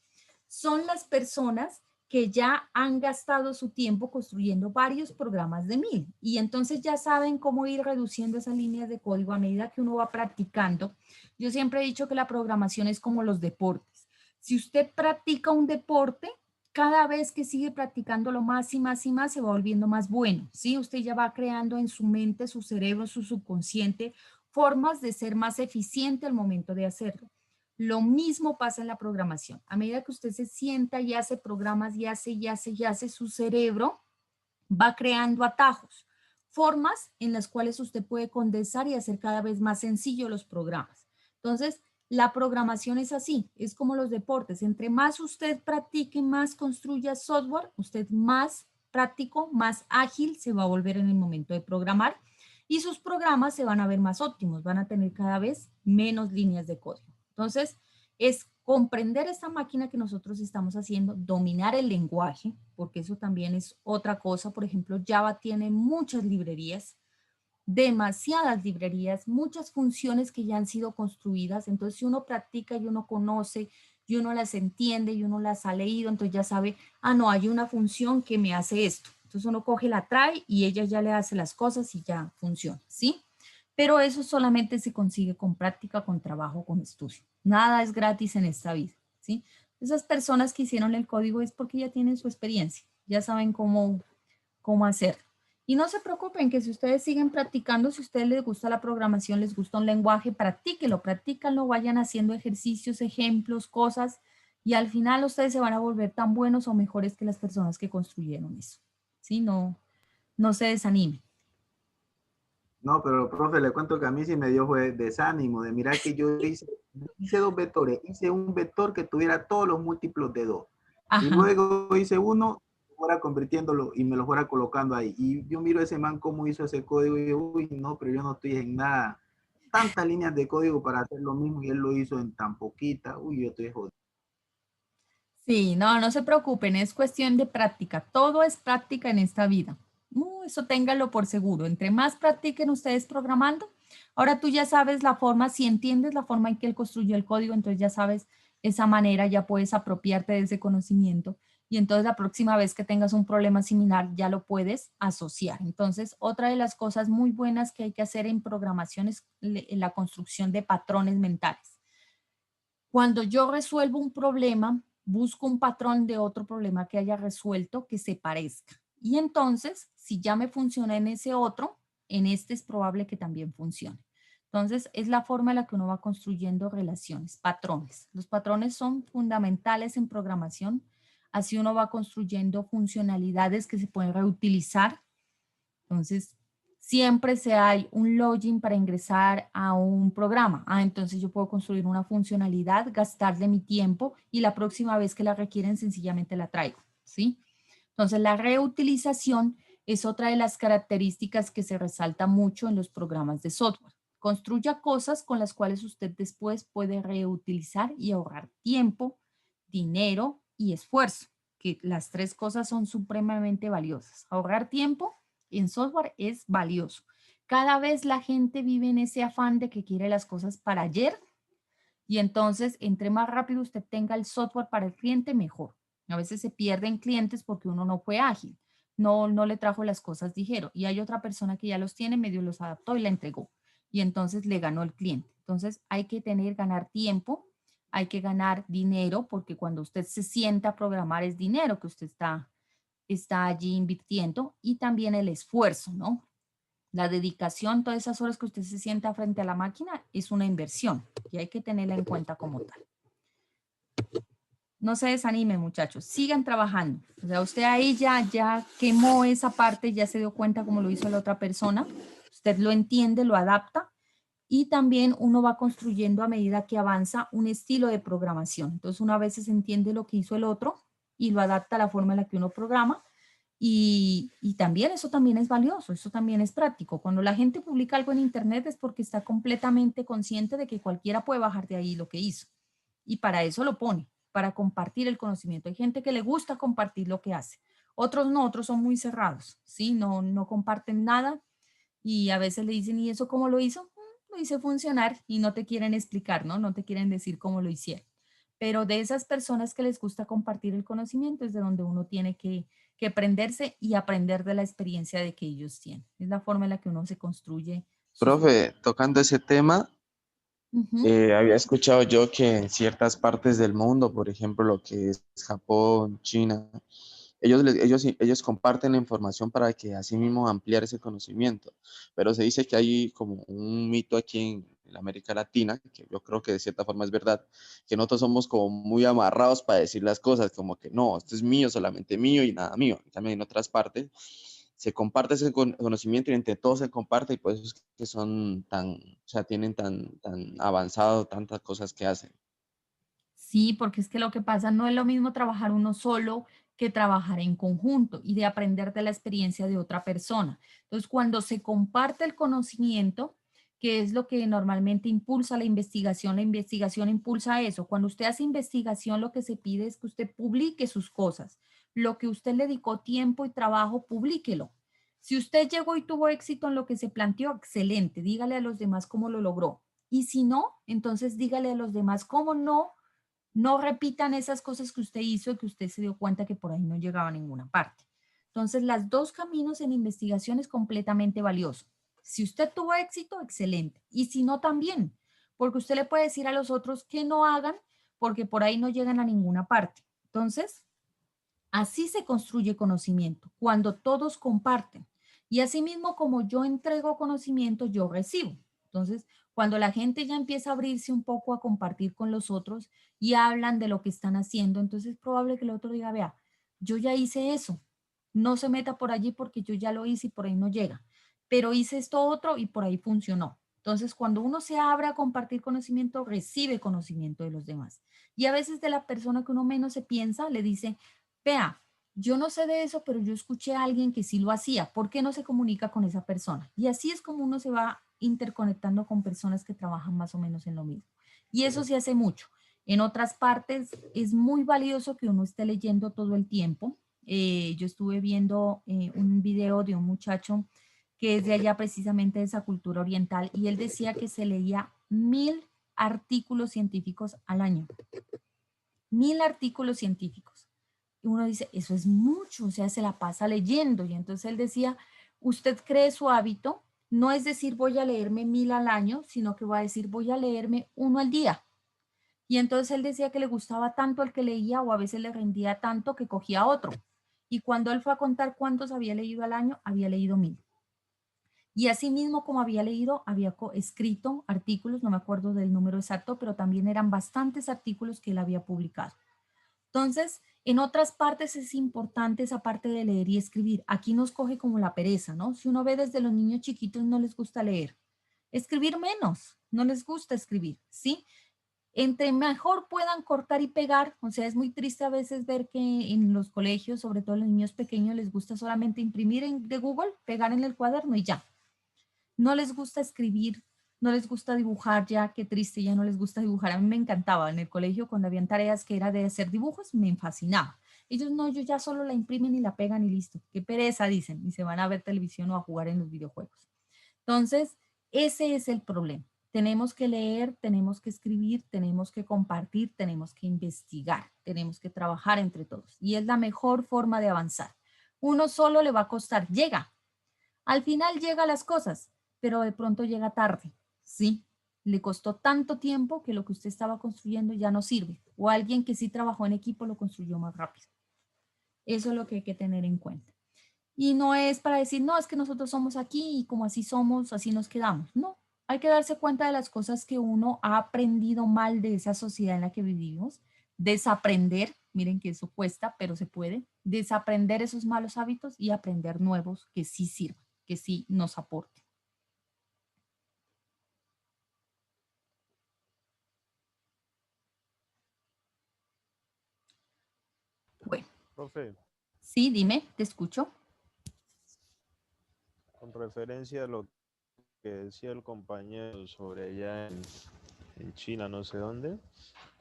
son las personas que ya han gastado su tiempo construyendo varios programas de 1000 y entonces ya saben cómo ir reduciendo esas líneas de código a medida que uno va practicando. Yo siempre he dicho que la programación es como los deportes. Si usted practica un deporte, cada vez que sigue practicándolo más y más y más, se va volviendo más bueno, ¿sí? Usted ya va creando en su mente, su cerebro, su subconsciente, formas de ser más eficiente al momento de hacerlo. Lo mismo pasa en la programación. A medida que usted se sienta y hace programas y hace, su cerebro va creando atajos, formas en las cuales usted puede condensar y hacer cada vez más sencillo los programas. Entonces, la programación es así, es como los deportes. Entre más usted practique, más construya software, usted más práctico, más ágil se va a volver en el momento de programar y sus programas se van a ver más óptimos, van a tener cada vez menos líneas de código. Entonces, es comprender esta máquina que nosotros estamos haciendo, dominar el lenguaje, porque eso también es otra cosa. Por ejemplo, Java tiene muchas librerías, demasiadas librerías, muchas funciones que ya han sido construidas. Entonces, si uno practica y uno conoce y uno las entiende y uno las ha leído, entonces ya sabe, ah, no, hay una función que me hace esto. Entonces uno coge, la trae y ella ya le hace las cosas y ya funciona, ¿sí? Pero eso solamente se consigue con práctica, con trabajo, con estudio. Nada es gratis en esta vida, ¿sí? Esas personas que hicieron el código es porque ya tienen su experiencia, ya saben cómo hacerlo. Y no se preocupen que si ustedes siguen practicando, si a ustedes les gusta la programación, les gusta un lenguaje, practíquenlo, practícanlo, vayan haciendo ejercicios, ejemplos, cosas, y al final ustedes se van a volver tan buenos o mejores que las personas que construyeron eso. ¿Sí? No se desanimen. No, pero profe, le cuento que a mí sí me dio fue desánimo de mirar que yo hice dos vectores. Hice un vector que tuviera todos los múltiplos de 2. Y Ajá. luego hice uno, fuera convirtiéndolo y me lo fuera colocando ahí. Y yo miro a ese man cómo hizo ese código y digo, uy, no, pero yo no estoy en nada. Tantas líneas de código para hacer lo mismo y él lo hizo en tan poquita. Uy, yo estoy jodido. Sí, no se preocupen, es cuestión de práctica. Todo es práctica en esta vida. Eso ténganlo por seguro. Entre más practiquen ustedes programando, ahora tú ya sabes la forma, si entiendes la forma en que él construyó el código, entonces ya sabes esa manera, ya puedes apropiarte de ese conocimiento y entonces la próxima vez que tengas un problema similar ya lo puedes asociar. Entonces, otra de las cosas muy buenas que hay que hacer en programación es la construcción de patrones mentales. Cuando yo resuelvo un problema, busco un patrón de otro problema que haya resuelto que se parezca. Y entonces, si ya me funciona en ese otro, en este es probable que también funcione. Entonces, es la forma en la que uno va construyendo relaciones, patrones. Los patrones son fundamentales en programación. Así uno va construyendo funcionalidades que se pueden reutilizar. Entonces, siempre se hay un login para ingresar a un programa. Entonces yo puedo construir una funcionalidad, gastarle mi tiempo y la próxima vez que la requieren sencillamente la traigo, ¿sí? Entonces la reutilización es otra de las características que se resalta mucho en los programas de software. Construya cosas con las cuales usted después puede reutilizar y ahorrar tiempo, dinero y esfuerzo, que las tres cosas son supremamente valiosas. Ahorrar tiempo en software es valioso. Cada vez la gente vive en ese afán de que quiere las cosas para ayer y entonces entre más rápido usted tenga el software para el cliente, mejor. A veces se pierden clientes porque uno no fue ágil, no le trajo las cosas, dijeron, y hay otra persona que ya los tiene, medio los adaptó y la entregó y entonces le ganó el cliente. Entonces hay que ganar tiempo, hay que ganar dinero, porque cuando usted se sienta a programar es dinero que usted está allí invirtiendo, y también el esfuerzo, ¿no? La dedicación, todas esas horas que usted se sienta frente a la máquina es una inversión y hay que tenerla en cuenta como tal. No se desanime, muchachos, sigan trabajando. O sea, usted ahí ya quemó esa parte, ya se dio cuenta cómo lo hizo la otra persona. Usted lo entiende, lo adapta y también uno va construyendo a medida que avanza un estilo de programación. Entonces, uno a veces entiende lo que hizo el otro y lo adapta a la forma en la que uno programa. Y también eso también es valioso, eso también es práctico. Cuando la gente publica algo en Internet es porque está completamente consciente de que cualquiera puede bajar de ahí lo que hizo. Y para eso lo pone, para compartir el conocimiento. Hay gente que le gusta compartir lo que hace. Otros no, otros son muy cerrados, ¿sí? No comparten nada y a veces le dicen, ¿y eso cómo lo hizo? Lo hice funcionar y no te quieren explicar, ¿no? No te quieren decir cómo lo hicieron. Pero de esas personas que les gusta compartir el conocimiento es de donde uno tiene que prenderse y aprender de la experiencia de que ellos tienen. Es la forma en la que uno se construye sus... Profe, tocando ese tema, Ujú. había escuchado yo que en ciertas partes del mundo, por ejemplo, lo que es Japón, China, ellos comparten la información para que así mismo ampliar ese conocimiento. Pero se dice que hay como un mito aquí en la América Latina, que yo creo que de cierta forma es verdad, que nosotros somos como muy amarrados para decir las cosas, como que no, esto es mío, solamente mío y nada mío. También en otras partes se comparte ese conocimiento y entre todos se comparte y por eso es que son tan, o sea, tienen tan avanzado tantas cosas que hacen. Sí, porque es que lo que pasa no es lo mismo trabajar uno solo que trabajar en conjunto y de aprender de la experiencia de otra persona. Entonces, cuando se comparte el conocimiento, que es lo que normalmente impulsa la investigación impulsa eso. Cuando usted hace investigación, lo que se pide es que usted publique sus cosas. Lo que usted le dedicó tiempo y trabajo, publíquelo. Si usted llegó y tuvo éxito en lo que se planteó, excelente, dígale a los demás cómo lo logró. Y si no, entonces dígale a los demás cómo no repitan esas cosas que usted hizo y que usted se dio cuenta que por ahí no llegaba a ninguna parte. Entonces, los dos caminos en investigación es completamente valioso. Si usted tuvo éxito, excelente. Y si no, también, porque usted le puede decir a los otros que no hagan porque por ahí no llegan a ninguna parte. Entonces, así se construye conocimiento, cuando todos comparten. Y asimismo, como yo entrego conocimiento, yo recibo. Entonces, cuando la gente ya empieza a abrirse un poco a compartir con los otros y hablan de lo que están haciendo, entonces es probable que el otro diga, vea, yo ya hice eso, no se meta por allí porque yo ya lo hice y por ahí no llega, pero hice esto otro y por ahí funcionó. Entonces, cuando uno se abre a compartir conocimiento, recibe conocimiento de los demás. Y a veces de la persona que uno menos se piensa, le dice, vea, yo no sé de eso, pero yo escuché a alguien que sí lo hacía. ¿Por qué no se comunica con esa persona? Y así es como uno se va interconectando con personas que trabajan más o menos en lo mismo. Y eso se hace mucho. En otras partes es muy valioso que uno esté leyendo todo el tiempo. Yo estuve viendo un video de un muchacho que es de allá precisamente de esa cultura oriental y él decía que se leía 1000 artículos científicos al año. 1000 artículos científicos. Y uno dice, eso es mucho, o sea, se la pasa leyendo. Y entonces él decía, usted cree su hábito, no es decir voy a leerme 1000 al año, sino que va a decir voy a leerme uno al día. Y entonces él decía que le gustaba tanto el que leía o a veces le rendía tanto que cogía otro. Y cuando él fue a contar cuántos había leído al año, había leído 1000. Y así mismo como había leído, había escrito artículos, no me acuerdo del número exacto, pero también eran bastantes artículos que él había publicado. Entonces, en otras partes es importante esa parte de leer y escribir. Aquí nos coge como la pereza, ¿no? Si uno ve desde los niños chiquitos no les gusta leer. Escribir menos, no les gusta escribir, ¿sí? Entre mejor puedan cortar y pegar, o sea, es muy triste a veces ver que en los colegios, sobre todo los niños pequeños, les gusta solamente imprimir de Google, pegar en el cuaderno y ya. No les gusta escribir, no les gusta dibujar ya, qué triste, ya no les gusta dibujar. A mí me encantaba en el colegio cuando habían tareas que era de hacer dibujos, me fascinaba. Ellos no, ellos ya solo la imprimen y la pegan y listo. Qué pereza, dicen, y se van a ver televisión o a jugar en los videojuegos. Entonces, ese es el problema. Tenemos que leer, tenemos que escribir, tenemos que compartir, tenemos que investigar, tenemos que trabajar entre todos. Y es la mejor forma de avanzar. Uno solo le va a costar, llega. Al final llega a las cosas, pero de pronto llega tarde, ¿sí? le costó tanto tiempo que lo que usted estaba construyendo ya no sirve. O alguien que sí trabajó en equipo lo construyó más rápido. Eso es lo que hay que tener en cuenta. Y no es para decir, no, es que nosotros somos aquí y como así somos, así nos quedamos. No, hay que darse cuenta de las cosas que uno ha aprendido mal de esa sociedad en la que vivimos. Desaprender, miren que eso cuesta, pero se puede. Desaprender esos malos hábitos y aprender nuevos que sí sirvan, que sí nos aporten. Bueno, Profe, sí, dime, te escucho. con referencia a lo que decía el compañero sobre allá en China, no sé dónde,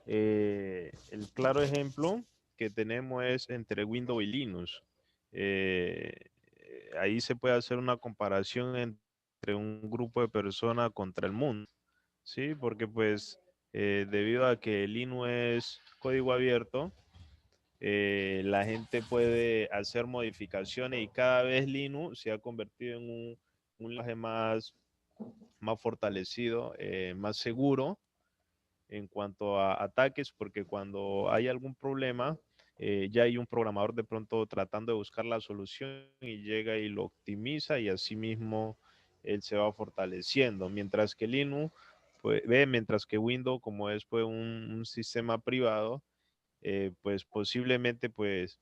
el claro ejemplo que tenemos es entre Windows y Linux. Ahí se puede hacer una comparación entre un grupo de personas contra el mundo, ¿sí? Porque pues debido a que Linux es código abierto, la gente puede hacer modificaciones y cada vez Linux se ha convertido en un lenguaje más fortalecido, más seguro en cuanto a ataques, porque cuando hay algún problema, ya hay un programador de pronto tratando de buscar la solución y llega y lo optimiza y así mismo él se va fortaleciendo, mientras que Linux, pues, mientras que Windows, como es pues, un sistema privado, pues posiblemente pues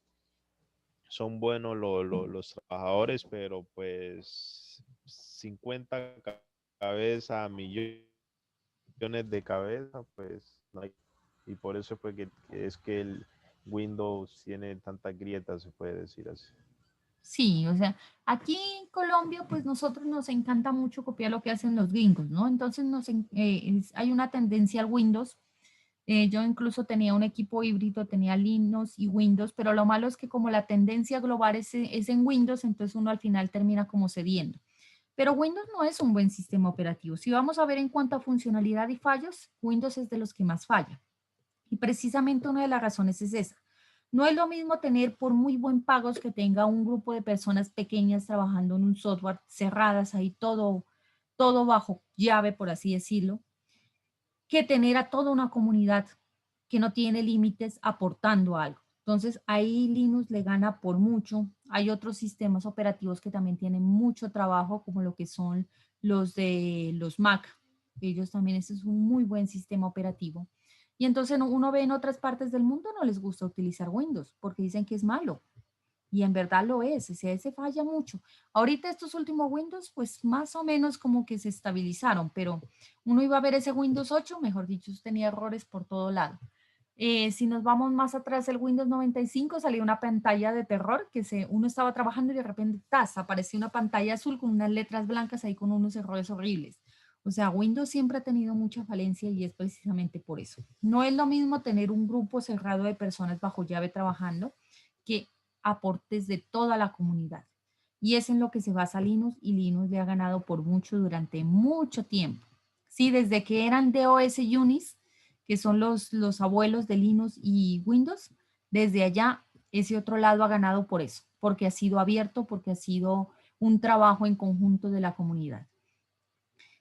son buenos los trabajadores, pero pues 50 cabezas, millones de cabezas, pues no hay. Y por eso pues que es que el Windows tiene tantas grietas, se puede decir así. Sí, o sea, aquí en Colombia, pues nosotros nos encanta mucho copiar lo que hacen los gringos, ¿no? Entonces hay una tendencia al Windows. Yo incluso tenía un equipo híbrido, tenía Linux y Windows, pero lo malo es que como la tendencia global es en Windows, entonces uno al final termina como cediendo. Pero Windows no es un buen sistema operativo. Si vamos a ver en cuanto a funcionalidad y fallos, Windows es de los que más falla. Y precisamente una de las razones es esa. No es lo mismo tener por muy buen pagos que tenga un grupo de personas pequeñas trabajando en un software cerradas ahí todo bajo llave, por así decirlo, que tener a toda una comunidad que no tiene límites aportando algo. Entonces ahí Linux le gana por mucho. Hay otros sistemas operativos que también tienen mucho trabajo, como lo que son los de los Mac. Ellos también, ese es un muy buen sistema operativo. Y entonces uno ve en otras partes del mundo no les gusta utilizar Windows porque dicen que es malo. Y en verdad lo es, o sea, ese falla mucho. Ahorita estos últimos Windows, pues más o menos como que se estabilizaron, pero uno iba a ver ese Windows 8, mejor dicho, tenía errores por todo lado. Si nos vamos más atrás, el Windows 95 salió una pantalla de terror uno estaba trabajando y de repente ¡tas! Apareció una pantalla azul con unas letras blancas ahí con unos errores horribles. O sea, Windows siempre ha tenido mucha falencia y es precisamente por eso. No es lo mismo tener un grupo cerrado de personas bajo llave trabajando que aportes de toda la comunidad. Y es en lo que se basa Linux y Linux le ha ganado por mucho durante mucho tiempo. Sí, desde que eran DOS Unis, que son los abuelos de Linux y Windows, desde allá ese otro lado ha ganado por eso, porque ha sido abierto, porque ha sido un trabajo en conjunto de la comunidad.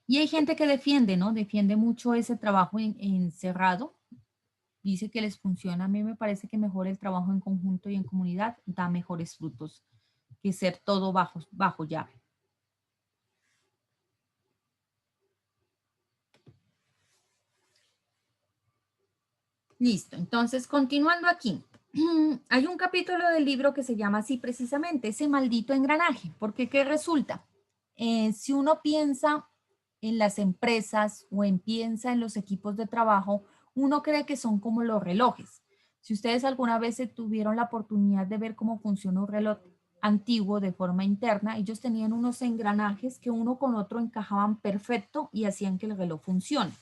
Y hay gente que defiende, ¿no? Defiende mucho ese trabajo en cerrado, dice que les funciona. A mí me parece que mejor el trabajo en conjunto y en comunidad da mejores frutos que ser todo bajo llave. Listo, entonces continuando aquí. Hay un capítulo del libro que se llama así precisamente, ese maldito engranaje, porque ¿qué resulta? Si uno piensa en las empresas o piensa en los equipos de trabajo, uno cree que son como los relojes. Si ustedes alguna vez tuvieron la oportunidad de ver cómo funciona un reloj antiguo de forma interna, ellos tenían unos engranajes que uno con otro encajaban perfecto y hacían que el reloj funcione.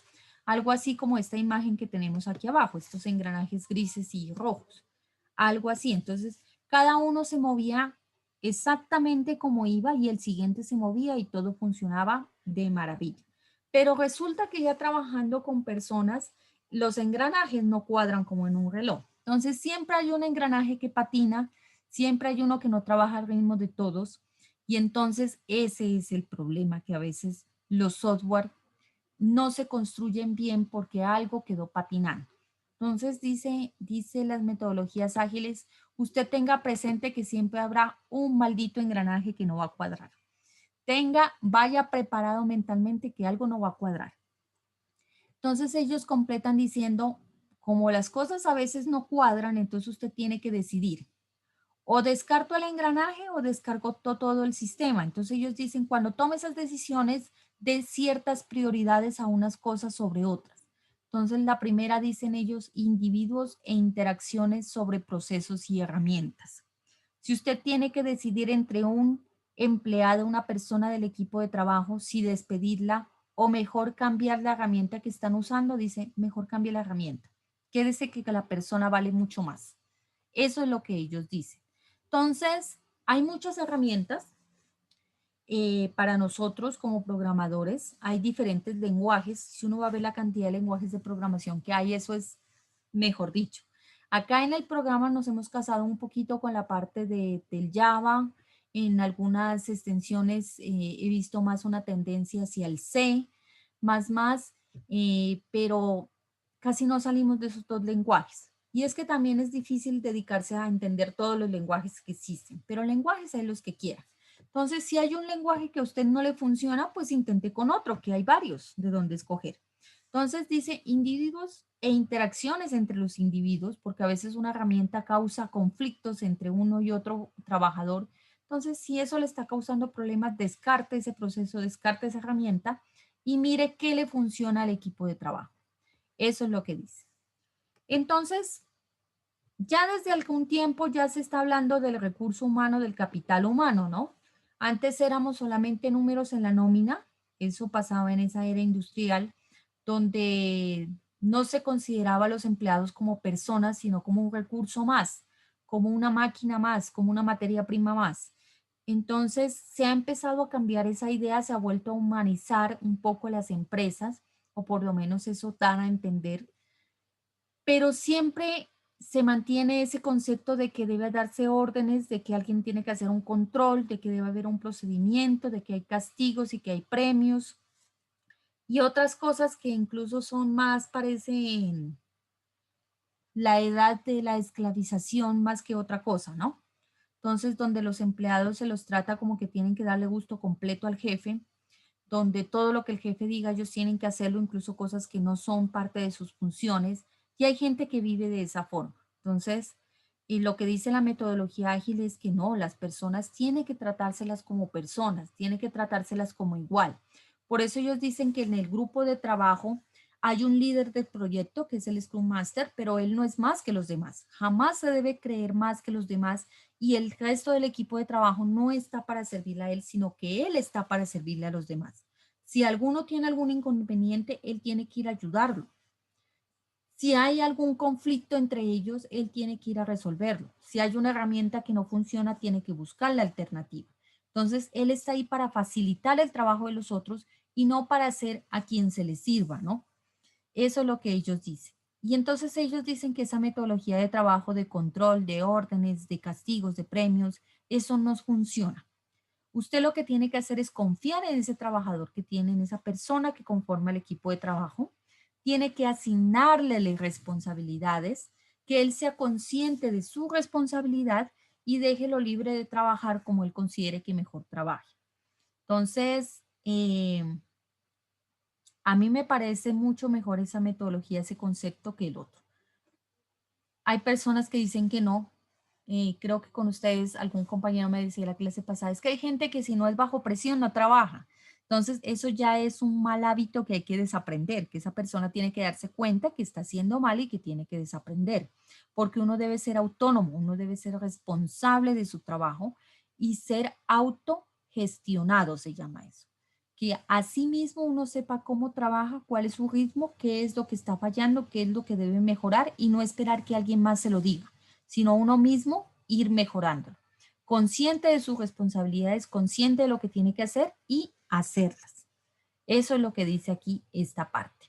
Algo así como esta imagen que tenemos aquí abajo, estos engranajes grises y rojos. Algo así. Entonces, cada uno se movía exactamente como iba y el siguiente se movía y todo funcionaba de maravilla. Pero resulta que ya trabajando con personas, los engranajes no cuadran como en un reloj. Entonces, siempre hay un engranaje que patina, siempre hay uno que no trabaja al ritmo de todos. Y entonces ese es el problema, que a veces los software no se construyen bien porque algo quedó patinando. Entonces, dice las metodologías ágiles, usted tenga presente que siempre habrá un maldito engranaje que no va a cuadrar. Vaya preparado mentalmente que algo no va a cuadrar. Entonces, ellos completan diciendo, como las cosas a veces no cuadran, entonces usted tiene que decidir. O descarto el engranaje o descargo todo el sistema. Entonces, ellos dicen, cuando tome esas decisiones, de ciertas prioridades a unas cosas sobre otras. Entonces, la primera, dicen ellos, individuos e interacciones sobre procesos y herramientas. Si usted tiene que decidir entre un empleado, una persona del equipo de trabajo, si despedirla o mejor cambiar la herramienta que están usando, dice, mejor cambie la herramienta. Quédese que la persona vale mucho más. Eso es lo que ellos dicen. Entonces, hay muchas herramientas para nosotros como programadores. Hay diferentes lenguajes. Si uno va a ver la cantidad de lenguajes de programación que hay, eso es mejor dicho. Acá en el programa nos hemos casado un poquito con la parte del Java. En algunas extensiones he visto más una tendencia hacia el C, pero casi no salimos de esos dos lenguajes. Y es que también es difícil dedicarse a entender todos los lenguajes que existen, pero lenguajes hay los que quieran. Entonces, si hay un lenguaje que a usted no le funciona, pues intente con otro, que hay varios de donde escoger. Entonces, dice individuos e interacciones entre los individuos, porque a veces una herramienta causa conflictos entre uno y otro trabajador. Entonces, si eso le está causando problemas, descarte ese proceso, descarte esa herramienta y mire qué le funciona al equipo de trabajo. Eso es lo que dice. Entonces, ya desde algún tiempo ya se está hablando del recurso humano, del capital humano, ¿no? Antes éramos solamente números en la nómina, eso pasaba en esa era industrial, donde no se consideraba a los empleados como personas, sino como un recurso más, como una máquina más, como una materia prima más. Entonces se ha empezado a cambiar esa idea, se ha vuelto a humanizar un poco las empresas, o por lo menos eso dan a entender, pero siempre se mantiene ese concepto de que debe darse órdenes, de que alguien tiene que hacer un control, de que debe haber un procedimiento, de que hay castigos y que hay premios y otras cosas que incluso son más, parecen la edad de la esclavización más que otra cosa, ¿no? Entonces, donde los empleados se los trata como que tienen que darle gusto completo al jefe, donde todo lo que el jefe diga ellos tienen que hacerlo, incluso cosas que no son parte de sus funciones, y hay gente que vive de esa forma. Entonces, y lo que dice la metodología ágil es que no, las personas tienen que tratárselas como personas, tienen que tratárselas como igual. Por eso ellos dicen que en el grupo de trabajo hay un líder del proyecto que es el Scrum Master, pero él no es más que los demás. Jamás se debe creer más que los demás y el resto del equipo de trabajo no está para servirle a él, sino que él está para servirle a los demás. Si alguno tiene algún inconveniente, él tiene que ir a ayudarlo. Si hay algún conflicto entre ellos, él tiene que ir a resolverlo. Si hay una herramienta que no funciona, tiene que buscar la alternativa. Entonces, él está ahí para facilitar el trabajo de los otros y no para hacer a quien se les sirva, ¿no? Eso es lo que ellos dicen. Y entonces ellos dicen que esa metodología de trabajo, de control, de órdenes, de castigos, de premios, eso no funciona. Usted lo que tiene que hacer es confiar en ese trabajador que tiene, en esa persona que conforma el equipo de trabajo. Tiene que asignarle las responsabilidades, que él sea consciente de su responsabilidad y déjelo libre de trabajar como él considere que mejor trabaje. Entonces, a mí me parece mucho mejor esa metodología, ese concepto que el otro. Hay personas que dicen que no. Creo que con ustedes, algún compañero me decía la clase pasada, es que hay gente que si no es bajo presión no trabaja. Entonces, eso ya es un mal hábito que hay que desaprender, que esa persona tiene que darse cuenta que está haciendo mal y que tiene que desaprender, porque uno debe ser autónomo, uno debe ser responsable de su trabajo y ser autogestionado, se llama eso. Que así mismo uno sepa cómo trabaja, cuál es su ritmo, qué es lo que está fallando, qué es lo que debe mejorar y no esperar que alguien más se lo diga, sino uno mismo ir mejorándolo. Consciente de sus responsabilidades, consciente de lo que tiene que hacer y hacerlas. Eso es lo que dice aquí esta parte.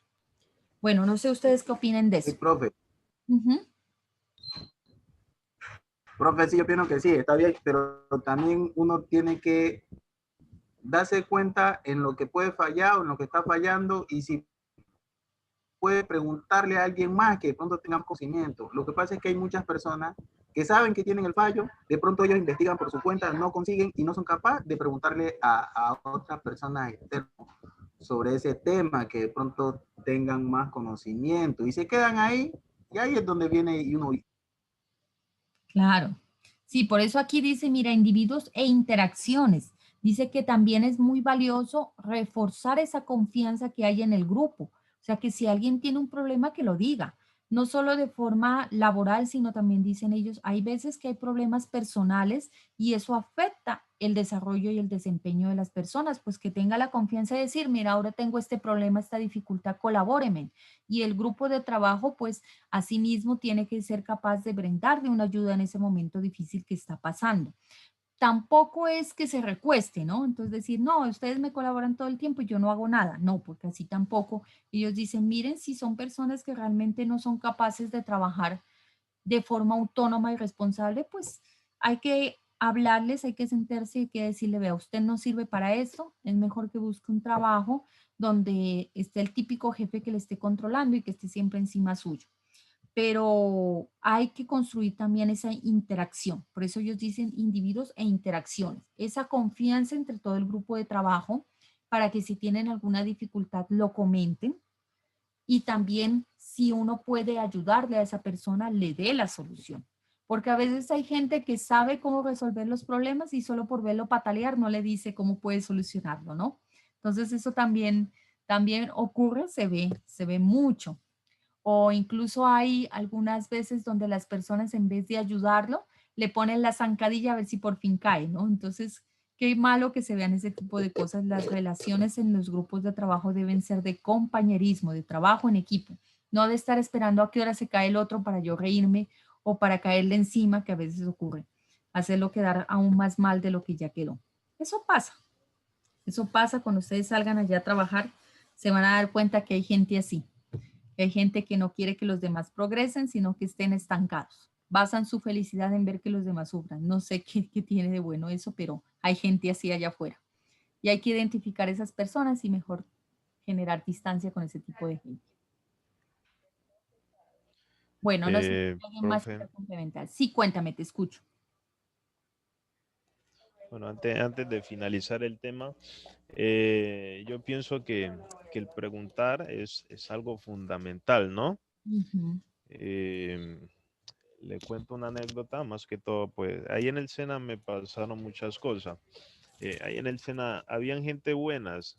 Bueno, no sé ustedes qué opinen de eso. Sí, profe. Profe, sí, yo opino que sí, está bien, pero también uno tiene que darse cuenta en lo que puede fallar o en lo que está fallando y si puede preguntarle a alguien más que de pronto tenga conocimiento. Lo que pasa es que hay muchas personas que saben que tienen el fallo, de pronto ellos investigan por su cuenta, no consiguen y no son capaces de preguntarle a otras personas externas sobre ese tema, que de pronto tengan más conocimiento y se quedan ahí, y ahí es donde viene y uno... Claro. Sí, por eso aquí dice, mira, individuos e interacciones. Dice que también es muy valioso reforzar esa confianza que hay en el grupo. O sea, que si alguien tiene un problema, que lo diga. No solo de forma laboral, sino también dicen ellos, hay veces que hay problemas personales y eso afecta el desarrollo y el desempeño de las personas, pues que tenga la confianza de decir, mira, ahora tengo este problema, esta dificultad, colabóreme. Y el grupo de trabajo, pues, asimismo tiene que ser capaz de brindarle una ayuda en ese momento difícil que está pasando. Tampoco es que se recueste, ¿no? Entonces decir, no, ustedes me colaboran todo el tiempo y yo no hago nada. No, porque así tampoco. Ellos dicen, miren, si son personas que realmente no son capaces de trabajar de forma autónoma y responsable, pues hay que hablarles, hay que sentarse y hay que decirle, vea, usted no sirve para eso, es mejor que busque un trabajo donde esté el típico jefe que le esté controlando y que esté siempre encima suyo. Pero hay que construir también esa interacción. Por eso ellos dicen individuos e interacciones. Esa confianza entre todo el grupo de trabajo para que si tienen alguna dificultad lo comenten y también si uno puede ayudarle a esa persona, le dé la solución. Porque a veces hay gente que sabe cómo resolver los problemas y solo por verlo patalear no le dice cómo puede solucionarlo, ¿no? Entonces eso también ocurre, se ve mucho. O incluso hay algunas veces donde las personas en vez de ayudarlo, le ponen la zancadilla a ver si por fin cae, ¿no? Entonces, qué malo que se vean ese tipo de cosas. Las relaciones en los grupos de trabajo deben ser de compañerismo, de trabajo en equipo, no de estar esperando a qué hora se cae el otro para yo reírme o para caerle encima, que a veces ocurre, hacerlo quedar aún más mal de lo que ya quedó. Eso pasa. Eso pasa cuando ustedes salgan allá a trabajar, se van a dar cuenta que hay gente así. Hay gente que no quiere que los demás progresen, sino que estén estancados. Basan su felicidad en ver que los demás sufran. No sé qué tiene de bueno eso, pero hay gente así allá afuera. Y hay que identificar esas personas y mejor generar distancia con ese tipo de gente. Bueno, no sé si alguien más Profe, quiere complementar. Sí, cuéntame, te escucho. bueno, antes de finalizar el tema, yo pienso que el preguntar es algo fundamental, ¿no? Ujú. Eh, Le cuento una anécdota, más que todo, pues ahí en el SENA me pasaron muchas cosas. Ahí en el SENA habían gente buenas,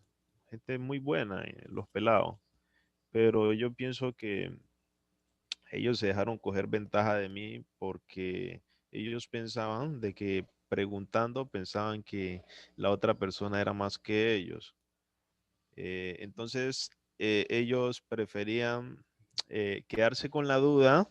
gente muy buena, los pelados, pero yo pienso que ellos se dejaron coger ventaja de mí porque ellos pensaban de que preguntando pensaban que la otra persona era más que ellos. Entonces ellos preferían quedarse con la duda,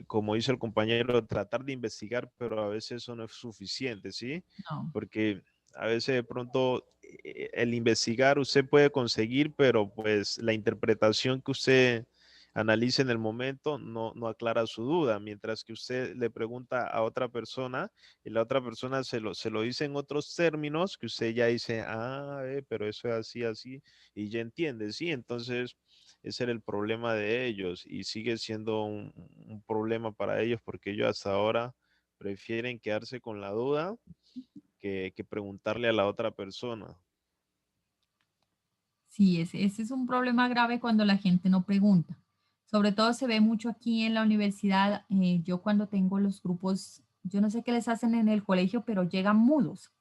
como dice el compañero, tratar de investigar, pero a veces eso no es suficiente, ¿sí? No. Porque a veces de pronto el investigar usted puede conseguir, pero pues la interpretación que usted analice en el momento no aclara su duda, mientras que usted le pregunta a otra persona y la otra persona se lo dice en otros términos que usted ya dice, pero eso es así, así, y ya entiende, ¿sí? Entonces ese era el problema de ellos y sigue siendo un problema para ellos porque ellos hasta ahora prefieren quedarse con la duda que preguntarle a la otra persona. Sí, ese es un problema grave cuando la gente no pregunta. Sobre todo se ve mucho aquí en la universidad. Yo cuando tengo los grupos, yo no sé qué les hacen en el colegio, pero llegan mudos.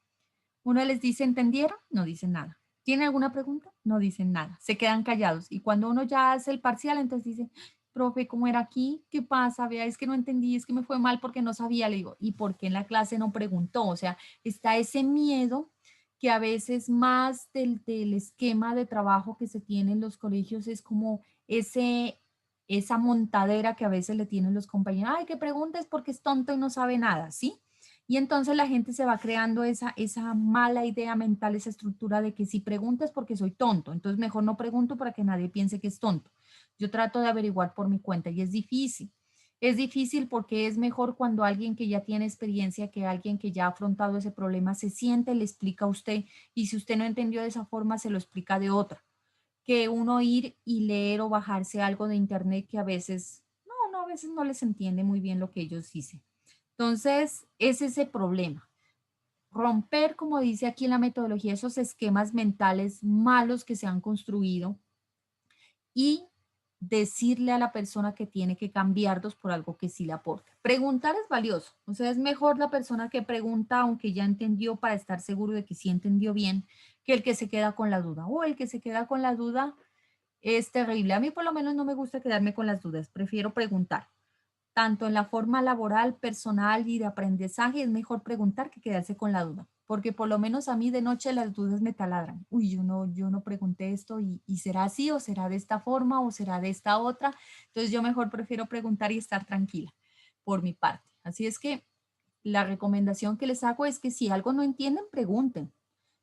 Uno les dice, ¿entendieron? No dicen nada. ¿Tiene alguna pregunta? No dicen nada. Se quedan callados. Y cuando uno ya hace el parcial, entonces dice, profe, ¿cómo era aquí? ¿Qué pasa? Vea, es que no entendí, es que me fue mal porque no sabía. Le digo, ¿y por qué en la clase no preguntó? O sea, está ese miedo que a veces más del esquema de trabajo que se tiene en los colegios es como esa montadera que a veces le tienen los compañeros. Ay, que preguntes porque es tonto y no sabe nada, ¿sí? Y entonces la gente se va creando esa mala idea mental, esa estructura de que si preguntas porque soy tonto, entonces mejor no pregunto para que nadie piense que es tonto. Yo trato de averiguar por mi cuenta y es difícil. Es difícil porque es mejor cuando alguien que ya tiene experiencia, que alguien que ya ha afrontado ese problema se siente, le explica a usted y si usted no entendió de esa forma, se lo explica de otra, que uno ir y leer o bajarse algo de internet que a veces, a veces no les entiende muy bien lo que ellos dicen. Entonces, es ese problema. Romper, como dice aquí en la metodología, esos esquemas mentales malos que se han construido y decirle a la persona que tiene que cambiarlos por algo que sí le aporta. Preguntar es valioso, o sea, es mejor la persona que pregunta, aunque ya entendió, para estar seguro de que sí entendió bien, que el que se queda con la duda. O el que se queda con la duda es terrible. A mí por lo menos no me gusta quedarme con las dudas, prefiero preguntar. Tanto en la forma laboral, personal y de aprendizaje, es mejor preguntar que quedarse con la duda, porque por lo menos a mí de noche las dudas me taladran. Uy, yo no pregunté esto y será así o será de esta forma o será de esta otra. Entonces yo mejor prefiero preguntar y estar tranquila por mi parte. Así es que la recomendación que les hago es que si algo no entienden, pregunten.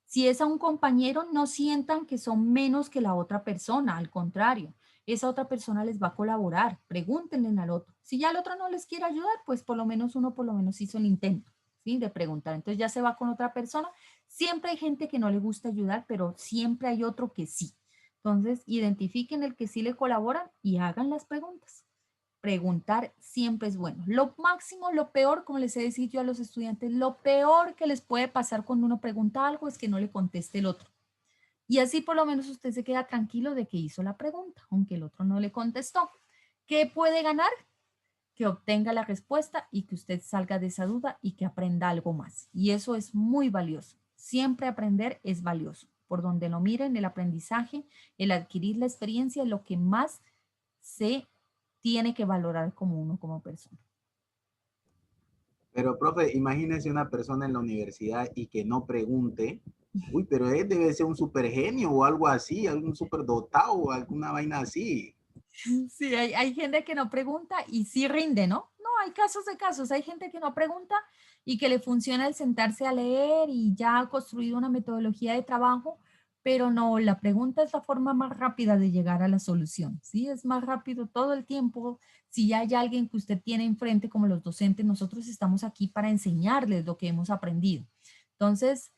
Si es a un compañero, no sientan que son menos que la otra persona, al contrario, esa otra persona les va a colaborar, pregúntenle al otro. Si ya el otro no les quiere ayudar, pues por lo menos uno por lo menos hizo el intento, ¿sí? De preguntar. Entonces ya se va con otra persona. Siempre hay gente que no le gusta ayudar, pero siempre hay otro que sí. Entonces, identifiquen el que sí le colaboran y hagan las preguntas. Preguntar siempre es bueno. Lo máximo, lo peor, como les he dicho yo a los estudiantes, lo peor que les puede pasar cuando uno pregunta algo es que no le conteste el otro. Y así por lo menos usted se queda tranquilo de que hizo la pregunta, aunque el otro no le contestó. ¿Qué puede ganar? Que obtenga la respuesta y que usted salga de esa duda y que aprenda algo más. Y eso es muy valioso. Siempre aprender es valioso. Por donde lo miren, el aprendizaje, el adquirir la experiencia es lo que más se tiene que valorar como uno como persona. Pero, profe, imagínese una persona en la universidad y que no pregunte. Uy, pero él debe ser un super genio o algo así, algún super dotado o alguna vaina así. Sí, hay gente que no pregunta y sí rinde, ¿no? No, hay casos de casos. Hay gente que no pregunta y que le funciona el sentarse a leer y ya ha construido una metodología de trabajo, pero no, la pregunta es la forma más rápida de llegar a la solución, ¿sí? Es más rápido todo el tiempo. Si ya hay alguien que usted tiene enfrente, como los docentes, nosotros estamos aquí para enseñarles lo que hemos aprendido. Entonces,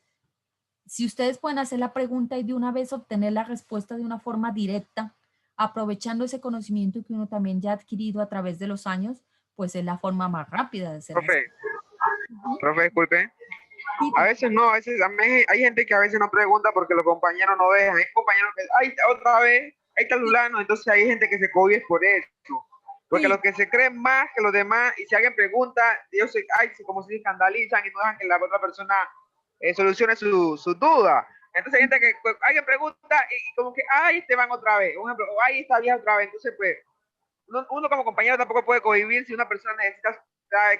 si ustedes pueden hacer la pregunta y de una vez obtener la respuesta de una forma directa, aprovechando ese conocimiento que uno también ya ha adquirido a través de los años, pues es la forma más rápida de hacer las Profe, cosas. Ujú. profe, disculpe. Sí, A veces no, a veces hay gente que a veces no pregunta porque los compañeros no dejan. Hay compañeros que, ay, otra vez, ahí está Lulano. Entonces hay gente que se cobia por eso. Porque sí, los que se creen más que los demás, y si alguien pregunta, ellos como se escandalizan y no dejan que la otra persona solucione su duda. Entonces hay gente que alguien pregunta y como que, ay, te van otra vez. Un ejemplo, o ay, está vieja otra vez. Entonces, pues, uno como compañero tampoco puede cohibir si una persona necesita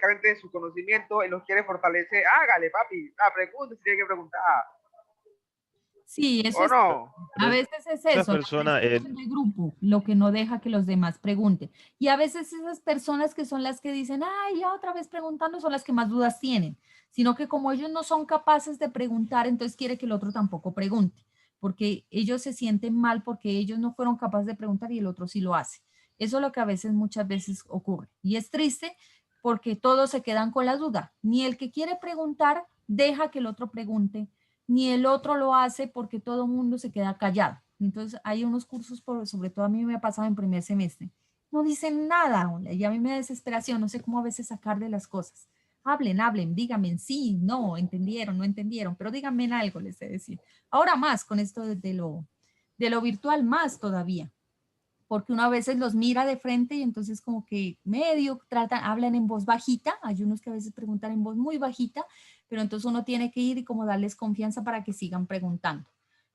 carente de su conocimiento y los quiere fortalecer. Hágale, papi, pregunte si tiene que preguntar. sí, eso ¿O es. no? A Pero veces es esas eso, la personas, presión del grupo, lo que no deja que los demás pregunten. Y a veces esas personas que son las que dicen, ay, ya otra vez preguntando, son las que más dudas tienen, sino que como ellos no son capaces de preguntar, entonces quiere que el otro tampoco pregunte, porque ellos se sienten mal porque ellos no fueron capaces de preguntar y el otro sí lo hace. Eso es lo que a veces, muchas veces ocurre. Y es triste porque todos se quedan con la duda. Ni el que quiere preguntar deja que el otro pregunte, ni el otro lo hace porque todo el mundo se queda callado. Entonces hay unos cursos, sobre todo a mí me ha pasado en primer semestre, no dicen nada, y a mí me da desesperación, no sé cómo a veces sacar de las cosas. Hablen, hablen, díganme sí, no, entendieron, no entendieron, pero díganme en algo, les he de decir. Ahora más con esto de lo virtual, más todavía, porque uno a veces los mira de frente y entonces como que medio tratan, hablan en voz bajita, hay unos que a veces preguntan en voz muy bajita, pero entonces uno tiene que ir y como darles confianza para que sigan preguntando.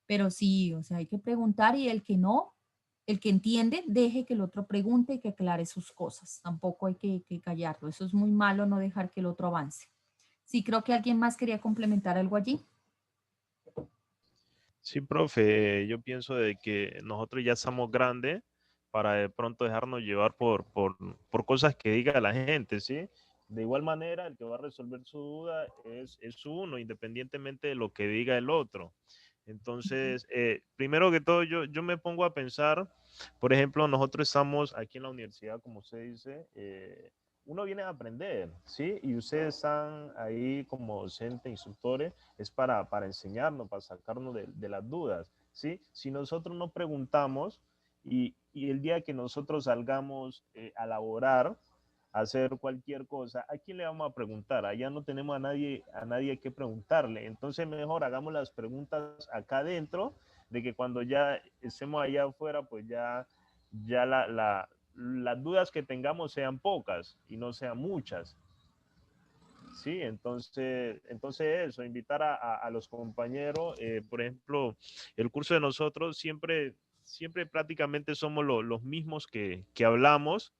Pero sí, o sea, hay que preguntar y el que no, el que entiende, deje que el otro pregunte y que aclare sus cosas. Tampoco hay que callarlo. Eso es muy malo, no dejar que el otro avance. Sí, creo que alguien más quería complementar algo allí. sí, profe, yo pienso de que nosotros ya somos grandes para de pronto dejarnos llevar por cosas que diga la gente, ¿sí? De igual manera, el que va a resolver su duda es uno, independientemente de lo que diga el otro. Entonces, primero que todo, yo me pongo a pensar por ejemplo, nosotros estamos aquí en la universidad, como usted dice, uno viene a aprender, ¿sí? Y ustedes están ahí como docentes, instructores, es para enseñarnos, para sacarnos de las dudas, ¿sí? Si nosotros no preguntamos y el día que nosotros salgamos a laborar, a hacer cualquier cosa, ¿a quién le vamos a preguntar? Allá no tenemos a nadie que preguntarle. Entonces mejor hagamos las preguntas acá adentro, de que cuando ya estemos allá afuera, pues ya las dudas que tengamos sean pocas y no sean muchas. Sí, entonces eso, invitar a los compañeros, por ejemplo, el curso de nosotros siempre prácticamente somos los mismos que hablamos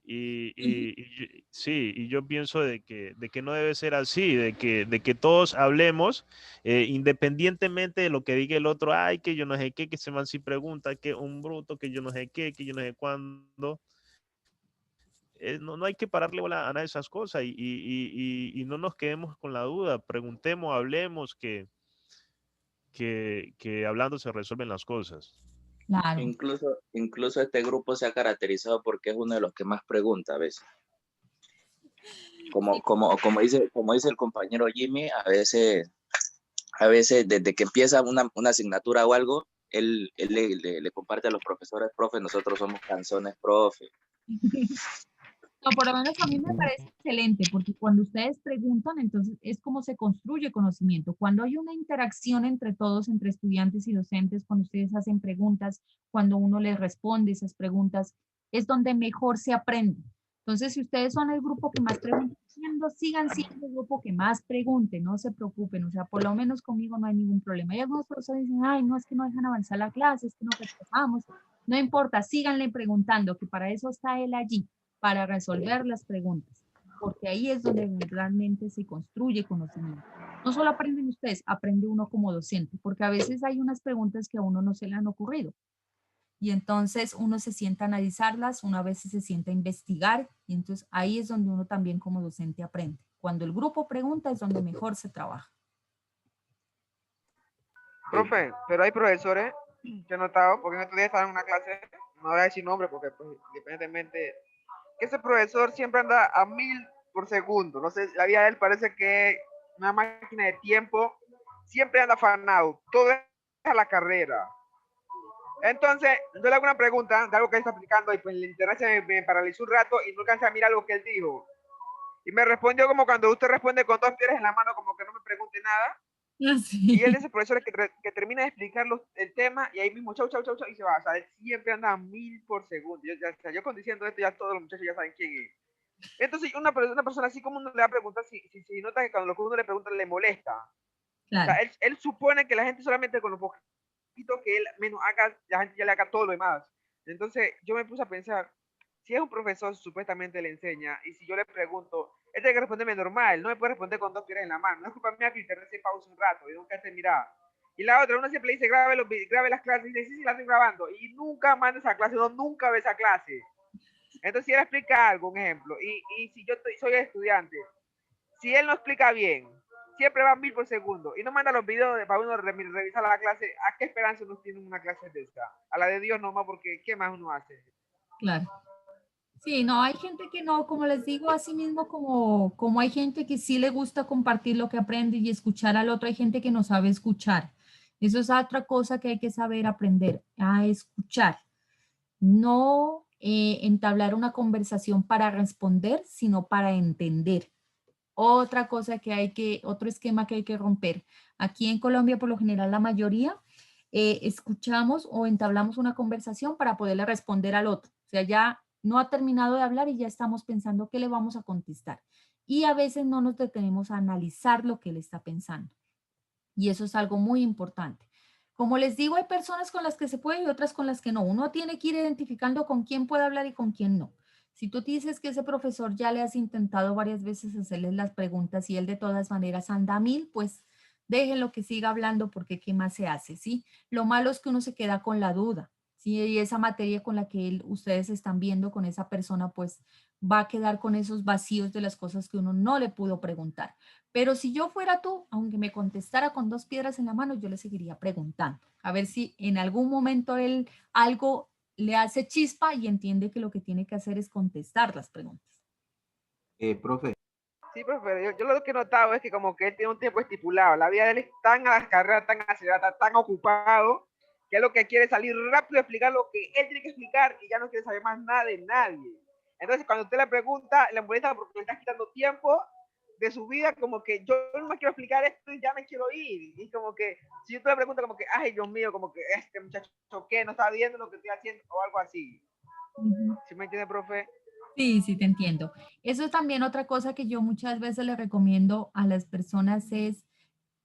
sí, y yo pienso de que no debe ser así, de que todos hablemos independientemente de lo que diga el otro, ay, que yo no sé qué, que se man si pregunta, que un bruto, que yo no sé qué, que yo no sé cuándo. No hay que pararle bola a nada de esas cosas y no nos quedemos con la duda, preguntemos, hablemos, que hablando se resuelven las cosas. Claro. Incluso este grupo se ha caracterizado porque es uno de los que más pregunta a veces. Como dice el compañero Jimmy, a veces desde que empieza una asignatura o algo, él le comparte a los profesores, profe, nosotros somos canzones, profe. No, por lo menos a mí me parece excelente, porque cuando ustedes preguntan, entonces es como se construye conocimiento. Cuando hay una interacción entre todos, entre estudiantes y docentes, cuando ustedes hacen preguntas, cuando uno les responde esas preguntas, es donde mejor se aprende. Entonces, si ustedes son el grupo que más pregunta, sigan siendo el grupo que más pregunte, no se preocupen, o sea, por lo menos conmigo no hay ningún problema. Y algunos profesores dicen, ay, no, es que no dejan avanzar la clase, es que no respetamos. No importa, síganle preguntando, que para eso está él allí, para resolver las preguntas, porque ahí es donde realmente se construye conocimiento. No solo aprenden ustedes, aprende uno como docente, porque a veces hay unas preguntas que a uno no se le han ocurrido. Y entonces uno se sienta a analizarlas, uno a veces se sienta a investigar, y entonces ahí es donde uno también como docente aprende. Cuando el grupo pregunta es donde mejor se trabaja. Profe, pero hay profesores que he notado, porque en estos días estaba en una clase, no voy a decir nombre porque pues, independientemente, que ese profesor siempre anda a 1000 por segundo. No sé, la vida de él parece que una máquina de tiempo, siempre anda afanado, todo es a la carrera. Entonces, yo le hago una pregunta de algo que él está explicando y pues el internet me paralizó un rato y no alcancé a mirar lo que él dijo. Y me respondió como cuando usted responde con 2 piedras en la mano, como que no me pregunte nada. Sí. Y él es el profesor que termina de explicar el tema y ahí mismo chau, chau, chau, chau, y se va. O sea, él siempre anda a 1000 por segundo. Yo con diciendo esto, ya todos los muchachos ya saben quién es. Entonces, una persona así como uno le va a preguntar si nota que cuando lo que uno le pregunta le molesta. Claro. O sea, él supone que la gente solamente con lo poquito que él menos haga, la gente ya le haga todo lo demás. Entonces, yo me puse a pensar, si es un profesor, supuestamente le enseña, y si yo le pregunto, él tiene que responderme normal, no me puede responder con 2 piedras en la mano. No es culpa mía que internet se pausa un rato y nunca te mira. Y la otra, uno siempre le dice, grabe las clases, y dice, sí, sí, las estoy grabando, y nunca manda esa clase, no, nunca ve esa clase. Entonces, si él explica algo, un ejemplo, y si yo soy estudiante, si él no explica bien, siempre va 1000 por segundo, y no manda los videos para uno revisar la clase, ¿a qué esperanza uno tiene una clase de esta? A la de Dios nomás, porque ¿qué más uno hace? Claro. Sí, no, hay gente que no, como les digo, así mismo como hay gente que sí le gusta compartir lo que aprende y escuchar al otro, hay gente que no sabe escuchar. Eso es otra cosa que hay que saber aprender, a escuchar. No entablar una conversación para responder, sino para entender. Otra cosa otro esquema que hay que romper. Aquí en Colombia, por lo general, la mayoría escuchamos o entablamos una conversación para poderle responder al otro. O sea, ya no ha terminado de hablar y ya estamos pensando qué le vamos a contestar. Y a veces no nos detenemos a analizar lo que él está pensando. Y eso es algo muy importante. Como les digo, hay personas con las que se puede y otras con las que no. Uno tiene que ir identificando con quién puede hablar y con quién no. Si tú dices que ese profesor ya le has intentado varias veces hacerle las preguntas y él de todas maneras anda a 1000, pues déjenlo que siga hablando porque qué más se hace, ¿sí? Lo malo es que uno se queda con la duda, ¿sí? Y esa materia con la que ustedes están viendo con esa persona, pues va a quedar con esos vacíos de las cosas que uno no le pudo preguntar. Pero si yo fuera tú, aunque me contestara con 2 piedras en la mano, yo le seguiría preguntando. A ver si en algún momento él algo le hace chispa y entiende que lo que tiene que hacer es contestar las preguntas. Profe, Sí, profe, yo lo que he notado es que como que él tiene un tiempo estipulado. La vida de él es tan a las carreras, tan acelerada, tan ocupado, que es lo que quiere salir rápido a explicar lo que él tiene que explicar y ya no quiere saber más nada de nadie. Entonces, cuando usted le pregunta, le molesta porque le está quitando tiempo de su vida, como que yo no me quiero explicar esto y ya me quiero ir. Y como que, si usted le pregunta como que, ay, Dios mío, como que este muchacho, ¿qué? No está viendo lo que estoy haciendo o algo así. ¿Sí me entiende, profe? Sí, sí, te entiendo. Eso es también otra cosa que yo muchas veces le recomiendo a las personas es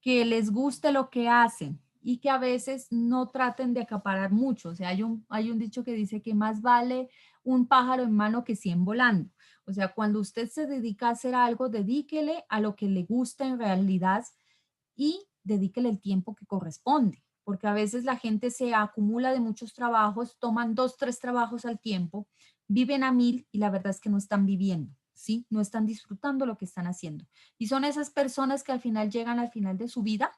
que les guste lo que hacen y que a veces no traten de acaparar mucho. O sea, hay un dicho que dice que más vale un pájaro en mano que 100 volando. O sea, cuando usted se dedica a hacer algo, dedíquele a lo que le gusta en realidad y dedíquele el tiempo que corresponde, porque a veces la gente se acumula de muchos trabajos, toman 2, 3 trabajos al tiempo, viven a 1000 y la verdad es que no están viviendo, ¿sí? No están disfrutando lo que están haciendo. Y son esas personas que al final llegan al final de su vida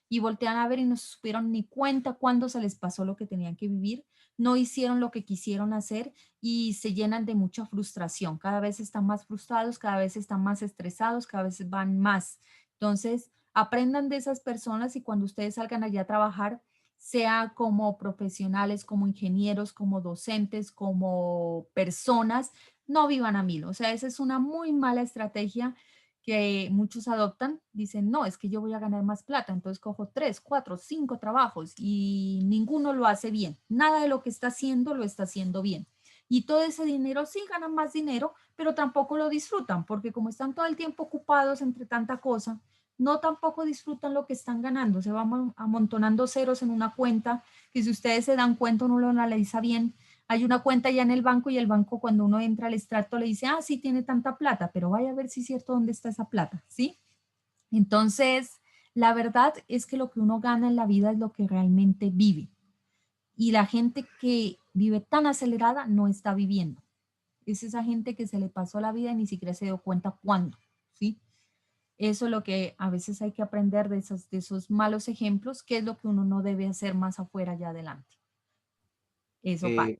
y voltean a ver y no se supieron ni cuenta cuándo se les pasó lo que tenían que vivir, no hicieron lo que quisieron hacer y se llenan de mucha frustración. Cada vez están más frustrados, cada vez están más estresados, cada vez van más. Entonces, aprendan de esas personas y cuando ustedes salgan allá a trabajar, sea como profesionales, como ingenieros, como docentes, como personas, no vivan a 1000. O sea, esa es una muy mala estrategia que muchos adoptan. Dicen, no, es que yo voy a ganar más plata, entonces cojo 3, 4, 5 trabajos y ninguno lo hace bien. Nada de lo que está haciendo lo está haciendo bien. Y todo ese dinero sí ganan más dinero, pero tampoco lo disfrutan, porque como están todo el tiempo ocupados entre tanta cosa, no tampoco disfrutan lo que están ganando, se van amontonando ceros en una cuenta que si ustedes se dan cuenta, uno lo analiza bien, hay una cuenta ya en el banco y el banco cuando uno entra al extracto le dice, ah, sí tiene tanta plata, pero vaya a ver si es cierto dónde está esa plata, ¿sí? Entonces, la verdad es que lo que uno gana en la vida es lo que realmente vive. Y la gente que vive tan acelerada no está viviendo. Es esa gente que se le pasó la vida y ni siquiera se dio cuenta cuándo, ¿sí? Eso es lo que a veces hay que aprender de esos malos ejemplos, qué es lo que uno no debe hacer más afuera allá adelante. Eso pasa.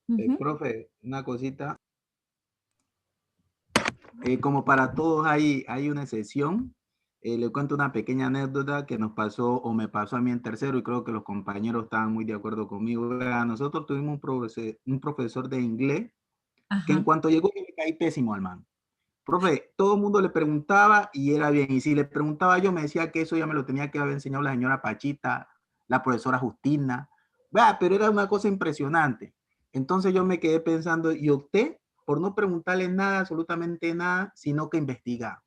Ujú. profe, una cosita. Como para todos hay una excepción. Le cuento una pequeña anécdota que nos pasó o me pasó a mí en tercero y creo que los compañeros estaban muy de acuerdo conmigo. Nosotros tuvimos un profesor de inglés que en Ajá. cuanto llegó yo me caí pésimo al man. Profe, todo el mundo le preguntaba y era bien. Y si le preguntaba yo, me decía que eso ya me lo tenía que haber enseñado la señora Pachita, la profesora Justina. Pero era una cosa impresionante. Entonces yo me quedé pensando y opté por no preguntarle nada, absolutamente nada, sino que investigar.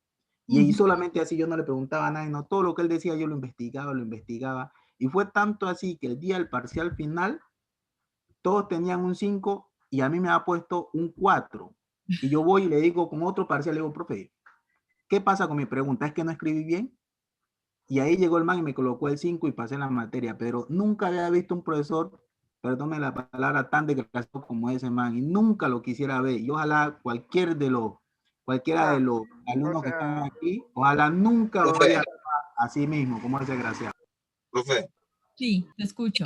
Y Ujú. solamente así yo no le preguntaba nada, no, todo lo que él decía yo lo investigaba, lo investigaba. Y fue tanto así que el día del parcial final, todos tenían un 5 y a mí me ha puesto un 4. Y yo voy y le digo con otro parcial, le digo, profe, ¿qué pasa con mi pregunta? ¿Es que no escribí bien? Y ahí llegó el man y me colocó el 5 y pasé la materia, pero nunca había visto un profesor, perdónme la palabra, tan desgraciado como ese man, y nunca lo quisiera ver. Y ojalá cualquiera de Ah, los o alumnos que están sea, aquí, ojalá nunca lo Profe, vaya a sí mismo, como ese desgraciado. profe, Sí, te escucho.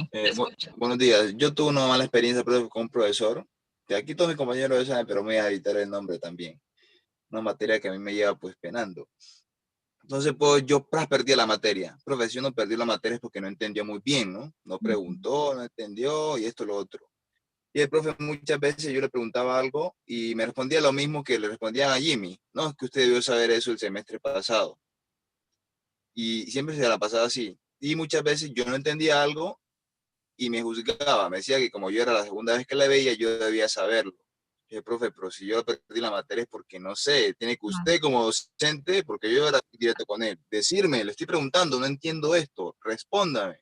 buenos días. Yo tuve una mala experiencia, profe, con un profesor, que aquí todos mis compañeros saben, pero me voy a evitar el nombre también. Una materia que a mí me lleva pues penando. Entonces, pues yo perdí la materia. Profe, si uno perdió la materia es porque no entendió muy bien, ¿no? No preguntó, no entendió y esto, lo otro. Y el profe muchas veces yo le preguntaba algo y me respondía lo mismo que le respondían a Jimmy. No, es que usted debió saber eso el semestre pasado. Y siempre se la pasaba así. Y muchas veces yo no entendía algo y me juzgaba. Me decía que como yo era la segunda vez que la veía, yo debía saberlo. Y dije, profe, pero si yo perdí la materia es porque no sé. Tiene que Claro. usted como docente, porque yo era directo con él, decirme, le estoy preguntando, no entiendo esto, respóndame.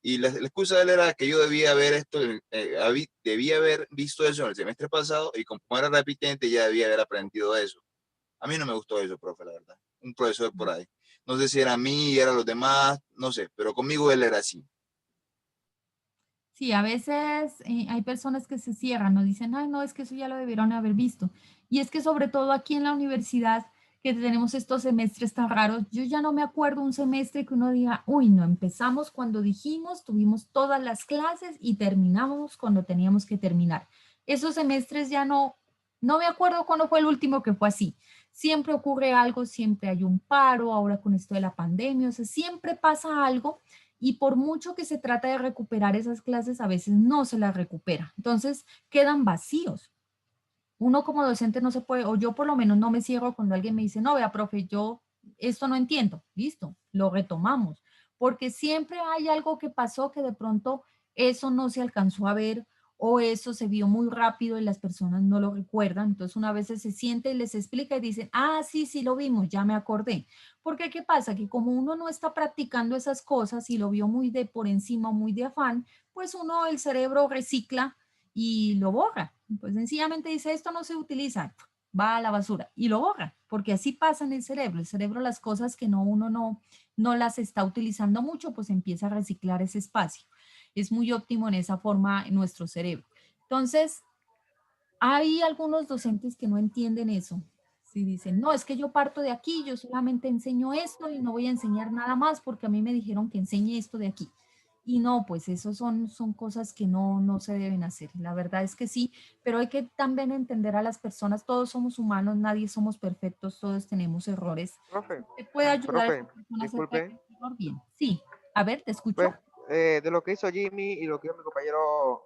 Y la excusa de él era que yo debía haber debía haber visto eso en el semestre pasado y como era repitente ya debía haber aprendido eso. A mí no me gustó eso, profe, la verdad. Un profesor por ahí. No sé si era a mí, era a los demás, no sé, pero conmigo él era así. Sí, a veces hay personas que se cierran, no dicen, ay, no, es que eso ya lo debieron haber visto. Y es que sobre todo aquí en la universidad, que tenemos estos semestres tan raros. Yo ya no me acuerdo un semestre que uno diga, uy, no, empezamos cuando dijimos, tuvimos todas las clases y terminamos cuando teníamos que terminar. Esos semestres ya no me acuerdo cuándo fue el último que fue así. Siempre ocurre algo, siempre hay un paro, ahora con esto de la pandemia, o sea, siempre pasa algo y por mucho que se trata de recuperar esas clases, a veces no se las recupera. Entonces quedan vacíos. Uno como docente no se puede, o yo por lo menos no me cierro cuando alguien me dice, no, vea, profe, yo esto no entiendo. Listo, lo retomamos. Porque siempre hay algo que pasó que de pronto eso no se alcanzó a ver o eso se vio muy rápido y las personas no lo recuerdan. Entonces una vez se siente y les explica y dicen, ah, sí, sí lo vimos, ya me acordé. Porque ¿qué pasa? Que como uno no está practicando esas cosas y lo vio muy de por encima, muy de afán, pues uno, el cerebro recicla y lo borra. Pues sencillamente dice, esto no se utiliza, va a la basura y lo borra, porque así pasa en el cerebro. El cerebro, las cosas que uno no las está utilizando mucho, pues empieza a reciclar ese espacio. Es muy óptimo en esa forma en nuestro cerebro. Entonces, hay algunos docentes que no entienden eso. Si dicen, no, es que yo parto de aquí, yo solamente enseño esto y no voy a enseñar nada más porque a mí me dijeron que enseñe esto de aquí. Y no, pues eso son cosas que no se deben hacer. La verdad es que sí, pero hay que también entender a las personas, todos somos humanos, nadie somos perfectos, todos tenemos errores. Profe, ¿Te puede ayudar a profe, esa persona a acercar disculpe. el error? Bien. Sí, a ver, te escucho. Pues de lo que hizo Jimmy y lo que hizo mi compañero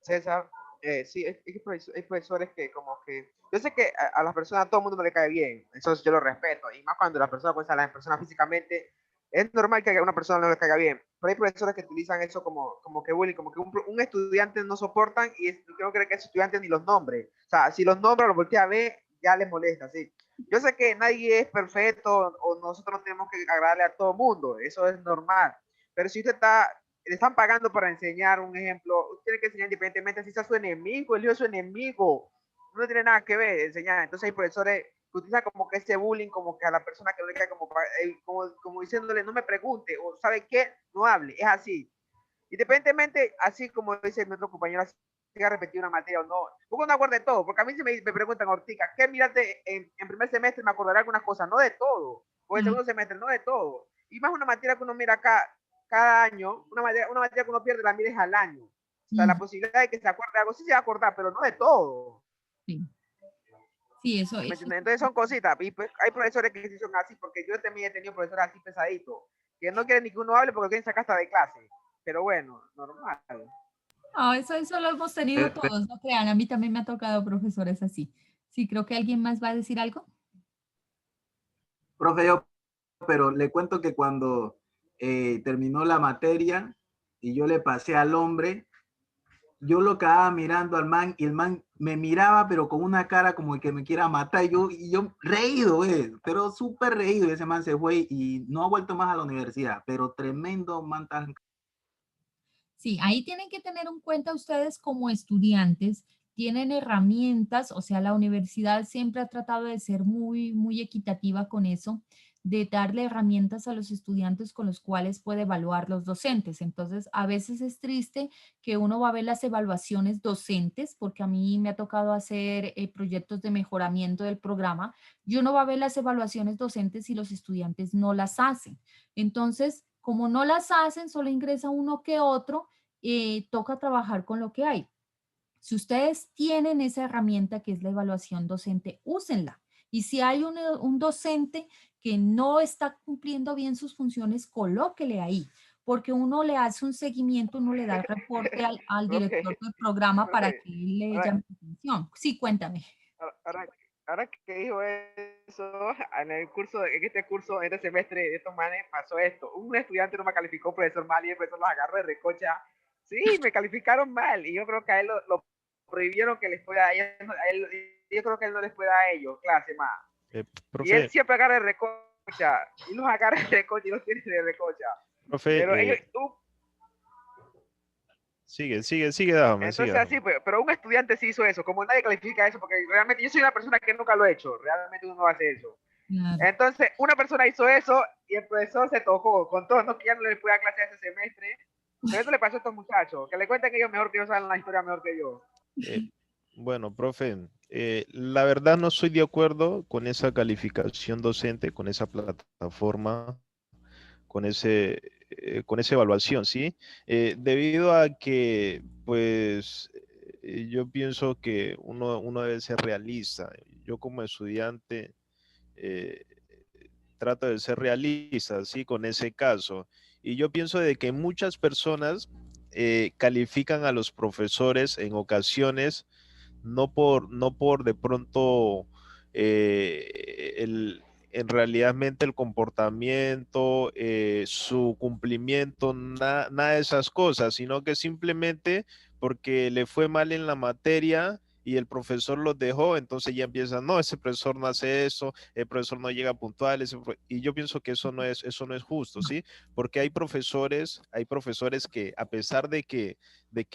César, sí, hay profesores que como que, yo sé que a las personas, a todo el mundo no le cae bien, eso yo lo respeto, y más cuando las personas conoce a las personas físicamente, es normal que a una persona no le caiga bien, pero hay profesores que utilizan eso como que bullying, como que un estudiante no soportan y no cree que ese estudiante ni los nombre, o sea, si los nombra, lo voltea a ver, ya les molesta, ¿sí? Yo sé que nadie es perfecto o nosotros no tenemos que agradarle a todo el mundo, eso es normal, pero si usted le están pagando para enseñar un ejemplo, usted tiene que enseñar independientemente si sea su enemigo, el hijo es su enemigo, no tiene nada que ver enseñar. Entonces hay profesores que utilizan como que ese bullying, como que a la persona que no le cae como diciéndole no me pregunte o sabe qué, no hable, es así. Independientemente, así como dice mi otro compañero, si ha repetido una materia o no, porque no acuerdo de todo, porque a mí se me preguntan, Ortica, ¿qué miraste en primer semestre? Me acordaré algunas cosas, no de todo, o en segundo semestre, no de todo. Y más una materia que uno mira acá cada año, una materia que uno pierde la mires al año. O sea, la posibilidad de que se acuerde de algo, sí se va a acordar, pero no de todo. Sí, sí, eso ¿Me es. entiendes? Entonces son cositas. Y pues, hay profesores que sí son así, porque yo también he tenido profesores así pesaditos, que no quieren ni que uno hable porque quieren sacar hasta de clase. Pero bueno, normal. No, eso lo hemos tenido Pe- todos, no crean, a mí también me ha tocado profesores así. Sí, creo que alguien más va a decir algo. Profe, pero le cuento que cuando terminó la materia y yo le pasé al hombre, yo lo quedaba mirando al man y el man me miraba, pero con una cara como que me quiera matar. Y yo reído, pero súper reído. Y ese man se fue y no ha vuelto más a la universidad, pero tremendo man tan. Sí, ahí tienen que tener en cuenta ustedes como estudiantes, tienen herramientas, o sea, la universidad siempre ha tratado de ser muy equitativa con eso, de darle herramientas a los estudiantes con los cuales puede evaluar los docentes. Entonces, a veces es triste que uno va a ver las evaluaciones docentes, porque a mí me ha tocado hacer proyectos de mejoramiento del programa, y uno va a ver las evaluaciones docentes y los estudiantes no las hacen. Entonces, como no las hacen, solo ingresa uno que otro, toca trabajar con lo que hay. Si ustedes tienen esa herramienta que es la evaluación docente, úsenla. Y si hay un docente que no está cumpliendo bien sus funciones, colóquele ahí, porque uno le hace un seguimiento, uno le da el reporte al director Profe, del programa para profe, que él le ahora, llame la atención. Sí, cuéntame. ahora, ahora que dijo eso, en este curso, en este semestre de estos manes, pasó esto. Un estudiante no me calificó profesor mal y el profesor los agarró de recocha. Sí, me calificaron mal y yo creo que a él lo prohibieron que les pueda, yo creo que él no les pueda a ellos clase más. Y él Profe, siempre agarra de recocha y los agarra de recocha y los tiene de recocha. Pero ellos, profe, sigue, déjame, sigue, entonces así, déjame. pero un estudiante sí hizo eso, como nadie califica eso, porque realmente yo soy una persona que nunca lo he hecho, realmente uno no hace eso. Claro. Entonces, una persona hizo eso y el profesor se tocó con todo, no que ya no le fue a clase ese semestre, pero eso le pasó a estos muchachos, que le cuenten ellos mejor que ellos saben la historia mejor que yo. Eh, bueno, profe, La verdad no estoy de acuerdo con esa calificación docente, con esa plataforma, con esa evaluación, ¿sí? Debido a que, pues, yo pienso que uno debe ser realista. Yo como estudiante eh, trato de ser realista, ¿sí? Con ese caso. Y yo pienso de que muchas personas califican a los profesores en ocasiones no por de pronto en realidadmente el comportamiento, su cumplimiento, nada de esas cosas, sino que simplemente porque le fue mal en la materia y el profesor los dejó, entonces ya empiezan, no, ese profesor no hace eso, el profesor no llega puntual, y yo pienso que eso no es justo, ¿sí? Porque hay profesores que a pesar de que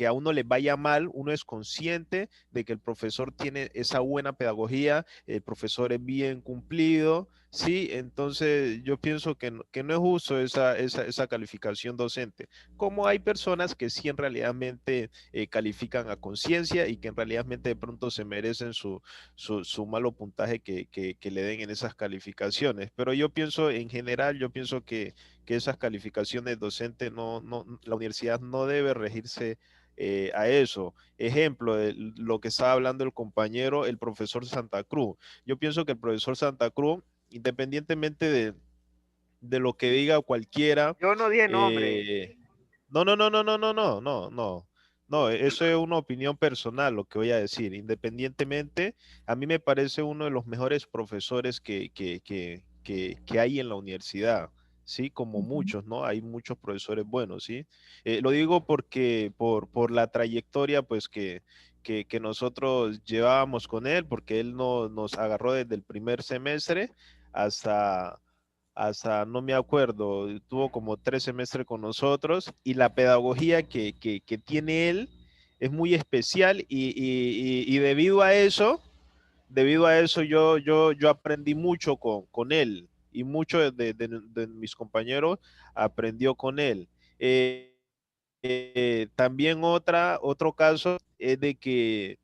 a uno le vaya mal, uno es consciente de que el profesor tiene esa buena pedagogía, el profesor es bien cumplido, sí, entonces yo pienso que no es justo esa calificación docente. Como hay personas que sí en realidadmente califican a conciencia y que en realidadmente de pronto se merecen su malo puntaje que le den en esas calificaciones. Pero yo pienso, en general, yo pienso que esas calificaciones docentes la universidad no debe regirse a eso. Ejemplo, de lo que estaba hablando el compañero, el profesor Santa Cruz. Yo pienso que el profesor Santa Cruz, independientemente de lo que diga cualquiera, Yo no dije nombre. eh, no, no, no, no, no, no, no, no, no. No, eso es una opinión personal, lo que voy a decir. Independientemente, a mí me parece uno de los mejores profesores que hay en la universidad, ¿sí? Como Ujú. muchos, ¿no? Hay muchos profesores buenos, ¿sí? Lo digo porque por la trayectoria, pues, que nosotros llevábamos con él, porque él nos agarró desde el primer semestre hasta no me acuerdo, tuvo como 3 semestres con nosotros y la pedagogía que tiene él es muy especial y debido a eso yo aprendí mucho con él y muchos de mis compañeros aprendió con él. Eh, También otro caso es de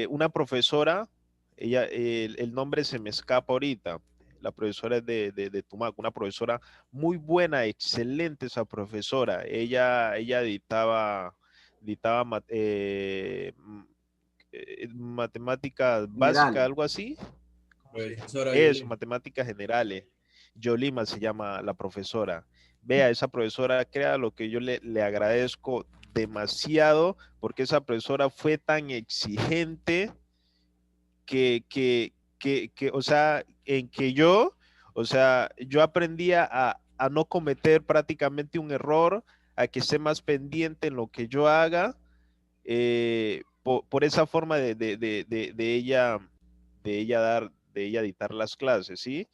una profesora, el nombre se me escapa ahorita, la profesora es de Tumaco, una profesora muy buena, excelente esa profesora. Ella dictaba matemáticas básicas, General. algo así. Profesora Eso, Yulín. matemáticas generales. Yolima se llama la profesora. Vea, esa profesora, crea lo que yo le agradezco demasiado, porque esa profesora fue tan exigente o sea, en que yo aprendía a no cometer prácticamente un error, a que esté más pendiente en lo que yo haga, por esa forma de ella dictar las clases, ¿sí?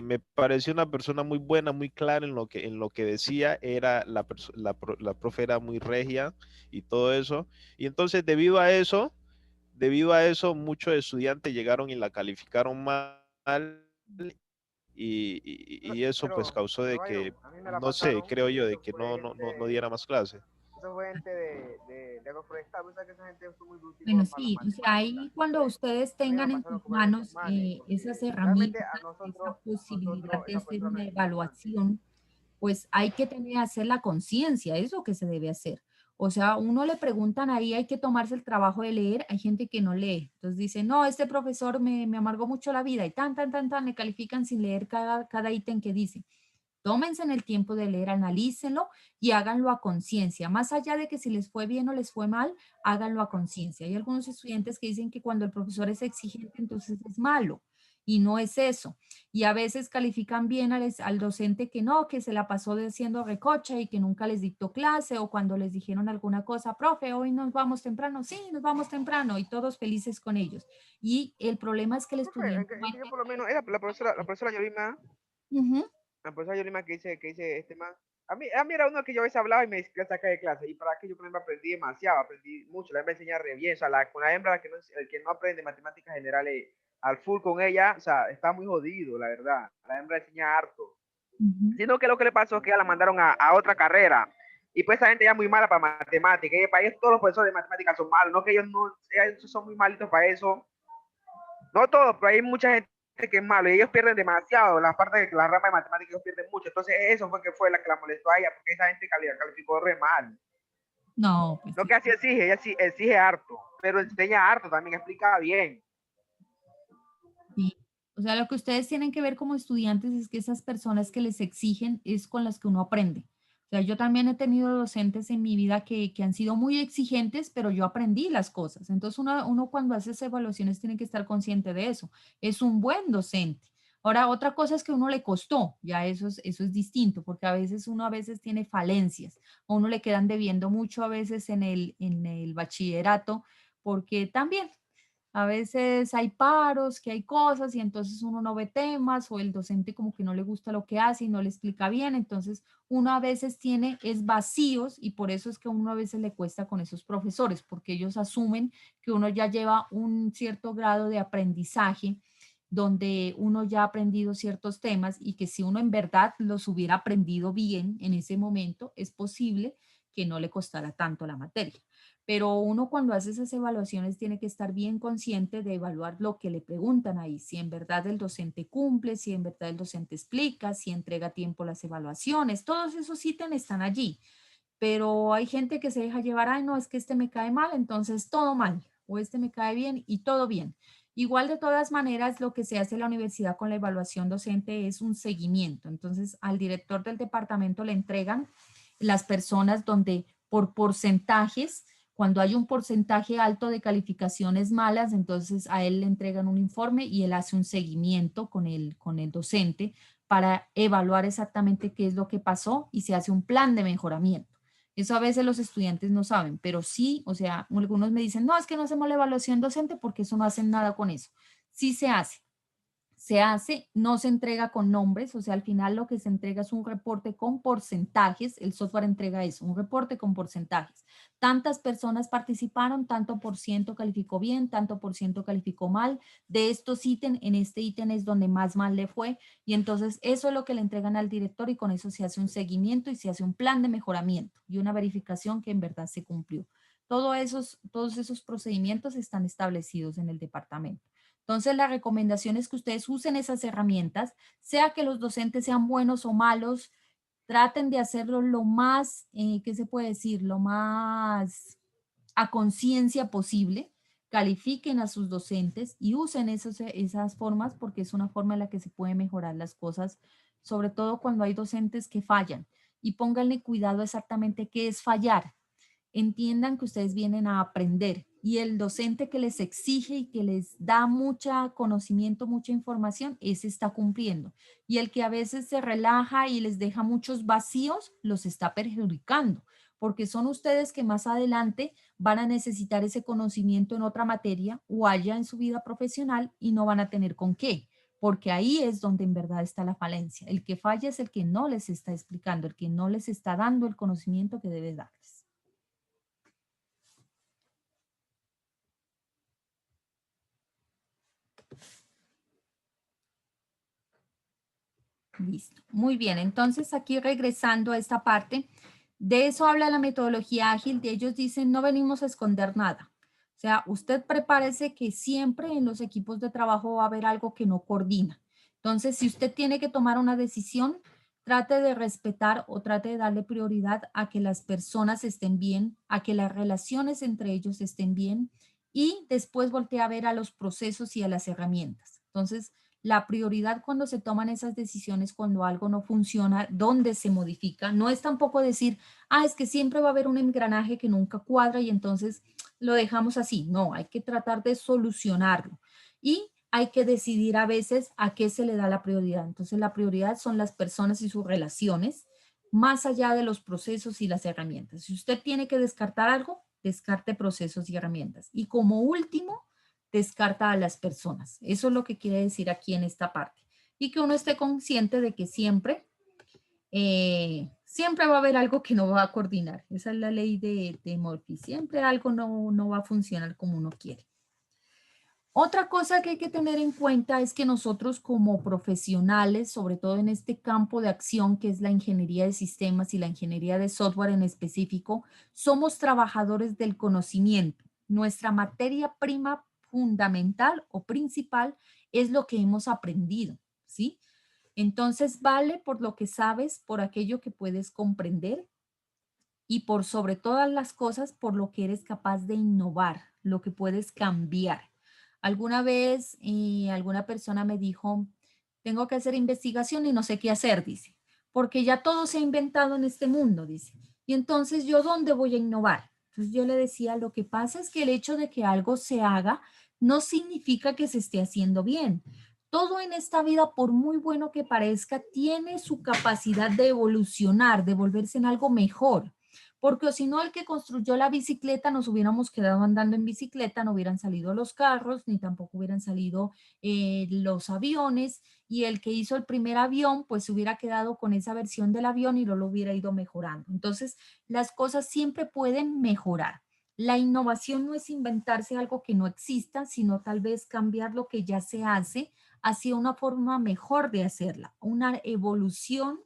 Me pareció una persona muy buena, muy clara en lo que decía, la profe era muy regia y todo eso. Y entonces, debido a eso, muchos estudiantes llegaron y la calificaron mal y eso pues causó de Pero hay que, a mí me la no sé, pasaron. creo yo, de Eso que fue no diera más clases. eso fue gente de agroforestal. O sea que esa gente fue muy útil Bueno, para las sí, o sea, matemáticas. ahí cuando ustedes A mí me tengan en pasaron sus con varios manos manes, esas porque realmente herramientas, a esa nosotros, posibilidad de esa hacer profesora nos una enseñó bastante. evaluación, pues hay que hacer la conciencia, es lo que se debe hacer. O sea, uno le preguntan ahí, hay que tomarse el trabajo de leer, hay gente que no lee. Entonces dice, no, este profesor me amargó mucho la vida y tan, le califican sin leer cada ítem que dice. Tómense en el tiempo de leer, analícenlo y háganlo a conciencia. Más allá de que si les fue bien o les fue mal, háganlo a conciencia. Hay algunos estudiantes que dicen que cuando el profesor es exigente, entonces es malo. Y no es eso. Y a veces califican bien al docente que no, que se la pasó haciendo recocha y que nunca les dictó clase, o cuando les dijeron alguna cosa, profe, hoy nos vamos temprano, sí, nos vamos temprano, y todos felices con ellos. Y el problema es que el Profe, estudiante va en que yo por lo menos, era la profesora Yolima, Ujú. la profesora Yolima que dice este man. A mí era uno que yo a veces hablaba y me saca de clase. Y para que yo, por ejemplo, aprendí demasiado, aprendí mucho. La hembra enseña re bien. O sea, con la hembra, el que no aprende matemáticas generales al full con ella, o sea, está muy jodido, la verdad. La hembra enseña harto. Ujú. Sino que lo que le pasó es que ya la mandaron a otra carrera. Y pues esa gente ya muy mala para matemáticas. Y para ellos todos los profesores de matemáticas son malos. No que ellos no, ellos son muy malitos para eso. No todos, pero hay mucha gente que es malo y ellos pierden demasiado. La parte de la rama de matemáticas ellos pierden mucho. Entonces, eso fue que fue la que la molestó a ella, porque esa gente calificó re mal. No, pues No sí. que así exige, ella sí exige harto, pero enseña harto también, explica bien. Sí. O sea, lo que ustedes tienen que ver como estudiantes es que esas personas que les exigen es con las que uno aprende. O sea, yo también he tenido docentes en mi vida que han sido muy exigentes, pero yo aprendí las cosas. Entonces, uno cuando hace esas evaluaciones tiene que estar consciente de eso. Es un buen docente. Ahora, otra cosa es que uno le costó, ya eso es distinto, porque a veces uno a veces tiene falencias, a uno le quedan debiendo mucho a veces en el bachillerato, porque también a veces hay paros, que hay cosas y entonces uno no ve temas o el docente como que no le gusta lo que hace y no le explica bien. Entonces uno a veces tiene es vacíos y por eso es que a uno a veces le cuesta con esos profesores porque ellos asumen que uno ya lleva un cierto grado de aprendizaje donde uno ya ha aprendido ciertos temas y que si uno en verdad los hubiera aprendido bien en ese momento, es posible que no le costara tanto la materia. Pero uno cuando hace esas evaluaciones tiene que estar bien consciente de evaluar lo que le preguntan ahí, si en verdad el docente cumple, si en verdad el docente explica, si entrega a tiempo las evaluaciones, todos esos ítems están allí. Pero hay gente que se deja llevar, ay no, es que este me cae mal, entonces todo mal, o este me cae bien y todo bien. Igual de todas maneras, lo que se hace en la universidad con la evaluación docente es un seguimiento. Entonces, al director del departamento le entregan las personas donde por porcentajes, cuando hay un porcentaje alto de calificaciones malas, entonces a él le entregan un informe y él hace un seguimiento con el docente para evaluar exactamente qué es lo que pasó y se hace un plan de mejoramiento. Eso a veces los estudiantes no saben, pero sí, o sea, algunos me dicen, no, es que no hacemos la evaluación docente porque eso no hacen nada con eso. Sí se hace, no se entrega con nombres, o sea, al final lo que se entrega es un reporte con porcentajes, el software entrega eso, un reporte con porcentajes. Tantas personas participaron, tanto por ciento calificó bien, tanto por ciento calificó mal, de estos ítems, en este ítem es donde más mal le fue, y entonces eso es lo que le entregan al director y con eso se hace un seguimiento y se hace un plan de mejoramiento y una verificación que en verdad se cumplió. Todos esos procedimientos están establecidos en el departamento. Entonces, la recomendación es que ustedes usen esas herramientas, sea que los docentes sean buenos o malos, traten de hacerlo lo más, ¿qué se puede decir? Lo más a conciencia posible, califiquen a sus docentes y usen esas formas porque es una forma en la que se puede mejorar las cosas, sobre todo cuando hay docentes que fallan. Y pónganle cuidado exactamente qué es fallar. Entiendan que ustedes vienen a aprender y el docente que les exige y que les da mucho conocimiento, mucha información, ese está cumpliendo. Y el que a veces se relaja y les deja muchos vacíos, los está perjudicando, porque son ustedes que más adelante van a necesitar ese conocimiento en otra materia o allá en su vida profesional y no van a tener con qué, porque ahí es donde en verdad está la falencia. El que falla es el que no les está explicando, el que no les está dando el conocimiento que debe darles. Listo. Muy bien. Entonces, aquí regresando a esta parte, de eso habla la metodología ágil. De ellos dicen, no venimos a esconder nada. O sea, usted prepárese que siempre en los equipos de trabajo va a haber algo que no coordina. Entonces, si usted tiene que tomar una decisión, trate de respetar o trate de darle prioridad a que las personas estén bien, a que las relaciones entre ellos estén bien y después voltee a ver a los procesos y a las herramientas. Entonces, la prioridad cuando se toman esas decisiones, cuando algo no funciona, dónde se modifica, no es tampoco decir, ah, es que siempre va a haber un engranaje que nunca cuadra y entonces lo dejamos así. No, hay que tratar de solucionarlo y hay que decidir a veces a qué se le da la prioridad. Entonces la prioridad son las personas y sus relaciones, más allá de los procesos y las herramientas. Si usted tiene que descartar algo, descarte procesos y herramientas. Y como último, descarta a las personas. Eso es lo que quiere decir aquí en esta parte. Y que uno esté consciente de que siempre va a haber algo que no va a coordinar. Esa es la ley de Murphy. Siempre algo no va a funcionar como uno quiere. Otra cosa que hay que tener en cuenta es que nosotros como profesionales, sobre todo en este campo de acción que es la ingeniería de sistemas y la ingeniería de software en específico, somos trabajadores del conocimiento. Nuestra materia prima fundamental o principal es lo que hemos aprendido, ¿sí? Entonces vale por lo que sabes, por aquello que puedes comprender y por sobre todas las cosas, por lo que eres capaz de innovar, lo que puedes cambiar. Alguna vez alguna persona me dijo, tengo que hacer investigación y no sé qué hacer, dice, porque ya todo se ha inventado en este mundo, dice. Y entonces, ¿yo dónde voy a innovar? Entonces yo le decía, lo que pasa es que el hecho de que algo se haga no significa que se esté haciendo bien. Todo en esta vida, por muy bueno que parezca, tiene su capacidad de evolucionar, de volverse en algo mejor. Porque si no, el que construyó la bicicleta, nos hubiéramos quedado andando en bicicleta, no hubieran salido los carros, ni tampoco hubieran salido los aviones, y el que hizo el primer avión, pues se hubiera quedado con esa versión del avión y no lo hubiera ido mejorando. Entonces, las cosas siempre pueden mejorar. La innovación no es inventarse algo que no exista, sino tal vez cambiar lo que ya se hace hacia una forma mejor de hacerla, una evolución,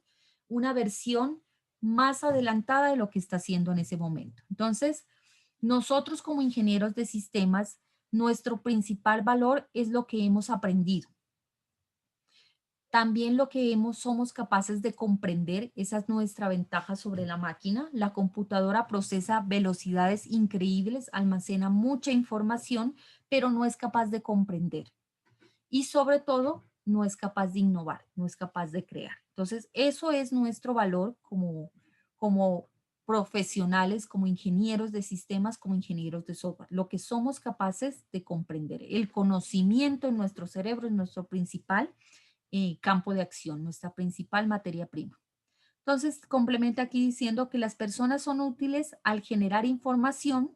una versión más adelantada de lo que está haciendo en ese momento. Entonces, nosotros como ingenieros de sistemas, nuestro principal valor es lo que hemos aprendido. También lo que somos capaces de comprender, esa es nuestra ventaja sobre la máquina. La computadora procesa velocidades increíbles, almacena mucha información, pero no es capaz de comprender. Y sobre todo, no es capaz de innovar, no es capaz de crear. Entonces, eso es nuestro valor como profesionales, como ingenieros de sistemas, como ingenieros de software, lo que somos capaces de comprender. El conocimiento en nuestro cerebro es nuestro principal campo de acción, nuestra principal materia prima. Entonces, complementa aquí diciendo que las personas son útiles al generar información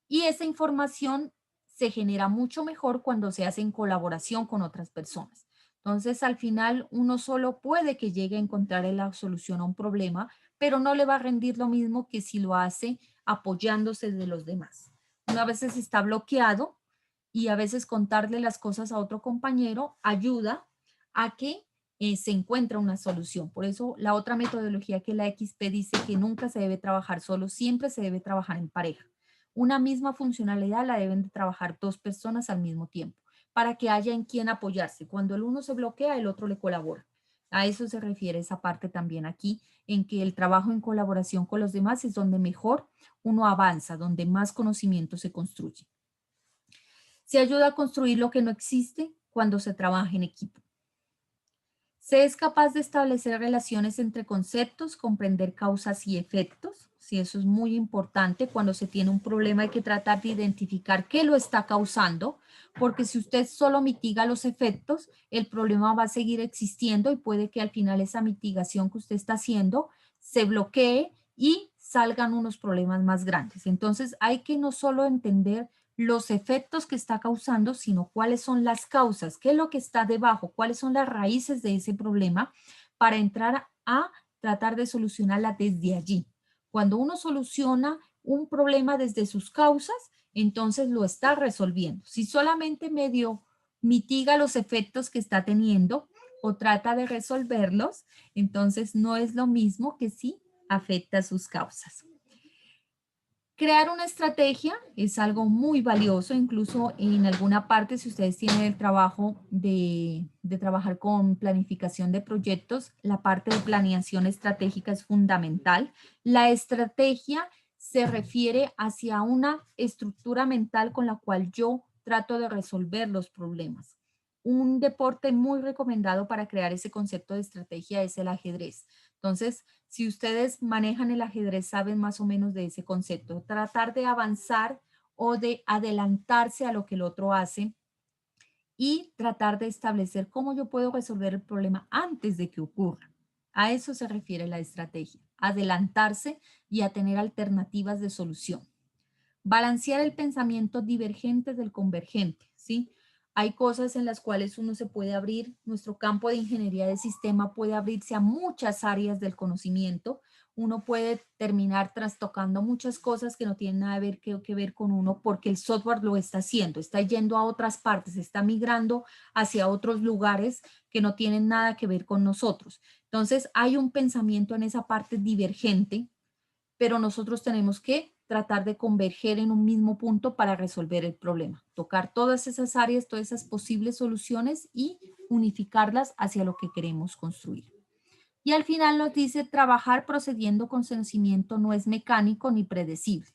y esa información se genera mucho mejor cuando se hace en colaboración con otras personas. Entonces, al final, uno solo puede que llegue a encontrar la solución a un problema, pero no le va a rendir lo mismo que si lo hace apoyándose de los demás. Uno a veces está bloqueado y a veces contarle las cosas a otro compañero ayuda a que se encuentra una solución. Por eso la otra metodología que la XP dice que nunca se debe trabajar solo, siempre se debe trabajar en pareja. Una misma funcionalidad la deben de trabajar dos personas al mismo tiempo para que haya en quien apoyarse. Cuando el uno se bloquea, el otro le colabora. A eso se refiere esa parte también aquí, en que el trabajo en colaboración con los demás es donde mejor uno avanza, donde más conocimiento se construye. Se ayuda a construir lo que no existe cuando se trabaja en equipo. Se es capaz de establecer relaciones entre conceptos, comprender causas y efectos. Sí, eso es muy importante. Cuando se tiene un problema hay que tratar de identificar qué lo está causando, porque si usted solo mitiga los efectos, el problema va a seguir existiendo y puede que al final esa mitigación que usted está haciendo se bloquee y salgan unos problemas más grandes. Entonces hay que no solo entender los efectos que está causando, sino cuáles son las causas, qué es lo que está debajo, cuáles son las raíces de ese problema para entrar a tratar de solucionarla desde allí. Cuando uno soluciona un problema desde sus causas, entonces lo está resolviendo. Si solamente medio mitiga los efectos que está teniendo o trata de resolverlos, entonces no es lo mismo que si afecta sus causas. Crear una estrategia es algo muy valioso, incluso en alguna parte, si ustedes tienen el trabajo de trabajar con planificación de proyectos, la parte de planeación estratégica es fundamental. La estrategia se refiere hacia una estructura mental con la cual yo trato de resolver los problemas. Un deporte muy recomendado para crear ese concepto de estrategia es el ajedrez. Entonces, si ustedes manejan el ajedrez, saben más o menos de ese concepto. Tratar de avanzar o de adelantarse a lo que el otro hace y tratar de establecer cómo yo puedo resolver el problema antes de que ocurra. A eso se refiere la estrategia, adelantarse y a tener alternativas de solución. Balancear el pensamiento divergente del convergente, ¿sí? Hay cosas en las cuales uno se puede abrir, nuestro campo de ingeniería de sistema puede abrirse a muchas áreas del conocimiento, uno puede terminar trastocando muchas cosas que no tienen nada que ver con uno porque el software lo está haciendo, está yendo a otras partes, está migrando hacia otros lugares que no tienen nada que ver con nosotros. Entonces hay un pensamiento en esa parte divergente, pero nosotros tenemos que tratar de converger en un mismo punto para resolver el problema. Tocar todas esas áreas, todas esas posibles soluciones y unificarlas hacia lo que queremos construir. Y al final nos dice, trabajar procediendo con conocimiento no es mecánico ni predecible.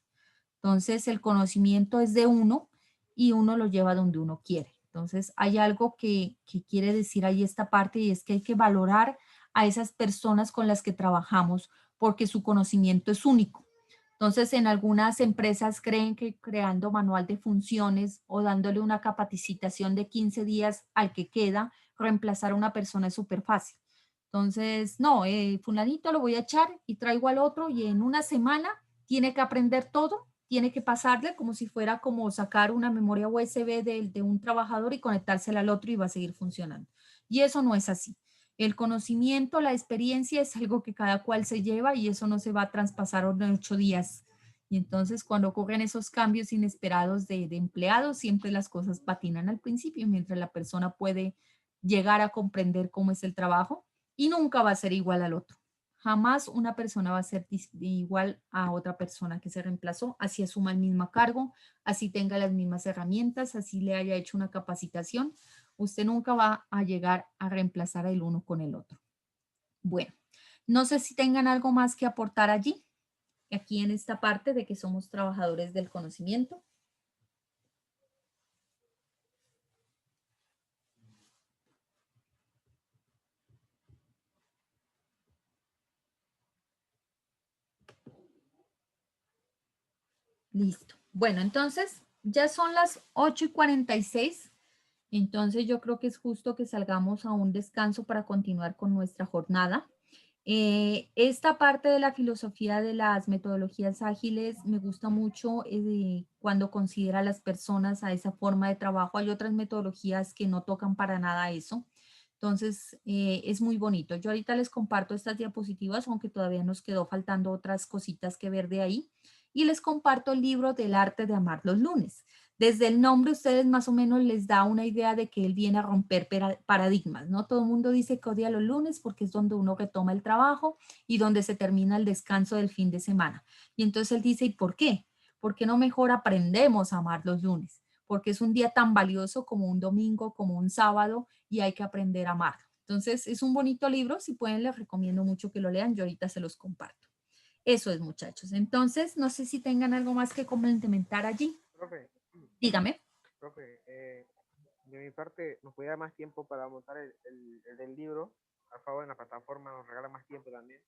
Entonces, el conocimiento es de uno y uno lo lleva donde uno quiere. Entonces, hay algo que quiere decir ahí esta parte y es que hay que valorar a esas personas con las que trabajamos porque su conocimiento es único. Entonces, en algunas empresas creen que creando manual de funciones o dándole una capacitación de 15 días al que queda, reemplazar a una persona es súper fácil. Entonces, no, fulanito lo voy a echar y traigo al otro y en una semana tiene que aprender todo, tiene que pasarle como si fuera como sacar una memoria USB de un trabajador y conectársela al otro y va a seguir funcionando. Y eso no es así. El conocimiento, la experiencia es algo que cada cual se lleva y eso no se va a traspasar en 8 días. Y entonces cuando ocurren esos cambios inesperados de empleados, siempre las cosas patinan al principio, mientras la persona puede llegar a comprender cómo es el trabajo y nunca va a ser igual al otro. Jamás una persona va a ser igual a otra persona que se reemplazó, así asuma el mismo cargo, así tenga las mismas herramientas, así le haya hecho una capacitación. Usted nunca va a llegar a reemplazar el uno con el otro. Bueno, no sé si tengan algo más que aportar allí, aquí en esta parte de que somos trabajadores del conocimiento. Listo. Bueno, entonces ya son las 8:46. Entonces yo creo que es justo que salgamos a un descanso para continuar con nuestra jornada. Esta parte de la filosofía de las metodologías ágiles me gusta mucho cuando considera a las personas a esa forma de trabajo. Hay otras metodologías que no tocan para nada eso. Entonces es muy bonito. Yo ahorita les comparto estas diapositivas, aunque todavía nos quedó faltando otras cositas que ver de ahí. Y les comparto el libro del arte de amar los lunes. Desde el nombre ustedes más o menos les da una idea de que él viene a romper paradigmas, ¿no? Todo el mundo dice que odia los lunes porque es donde uno retoma el trabajo y donde se termina el descanso del fin de semana. Y entonces él dice, ¿y por qué? ¿Por qué no mejor aprendemos a amar los lunes? Porque es un día tan valioso como un domingo, como un sábado y hay que aprender a amarlo. Entonces es un bonito libro, si pueden les recomiendo mucho que lo lean, yo ahorita se los comparto. Eso es, muchachos. Entonces, no sé si tengan algo más que complementar allí. Profe, Dígame. profe, de mi parte, ¿nos puede dar más tiempo para montar el del libro? A favor, en la plataforma nos regala más tiempo también.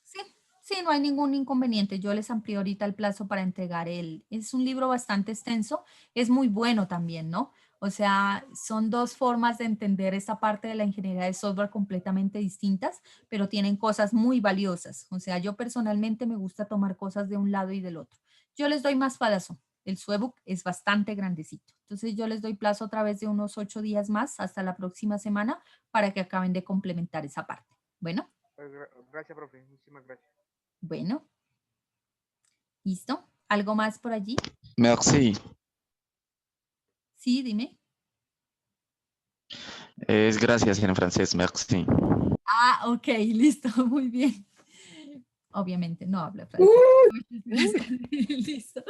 Sí, sí, no hay ningún inconveniente. Yo les amplío ahorita el plazo para entregar es un libro bastante extenso, es muy bueno también, ¿no? O sea, son dos formas de entender esta parte de la ingeniería de software completamente distintas, pero tienen cosas muy valiosas. O sea, yo personalmente me gusta tomar cosas de un lado y del otro. Yo les doy más plazo. El su ebook es bastante grandecito. Entonces yo les doy plazo a través de unos 8 días más hasta la próxima semana para que acaben de complementar esa parte. Bueno. Gracias, profe. Muchísimas gracias. Bueno, ¿listo? ¿Algo más por allí? Merci. Sí, dime. Es gracias en francés, merci. Ah, ok, listo, muy bien. Obviamente no habla francés. Listo.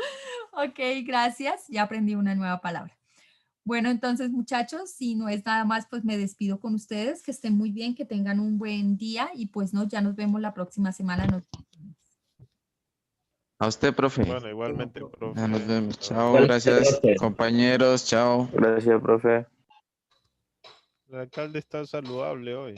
Ok, gracias. Ya aprendí una nueva palabra. Bueno, entonces, muchachos, si no es nada más, pues me despido con ustedes. Que estén muy bien, que tengan un buen día y pues no, ya nos vemos la próxima semana. A usted, profe. Bueno, igualmente, profe. Nos vemos. Hasta Chao, luego. gracias, compañeros. Chao. Gracias, profe. El alcalde está saludable hoy.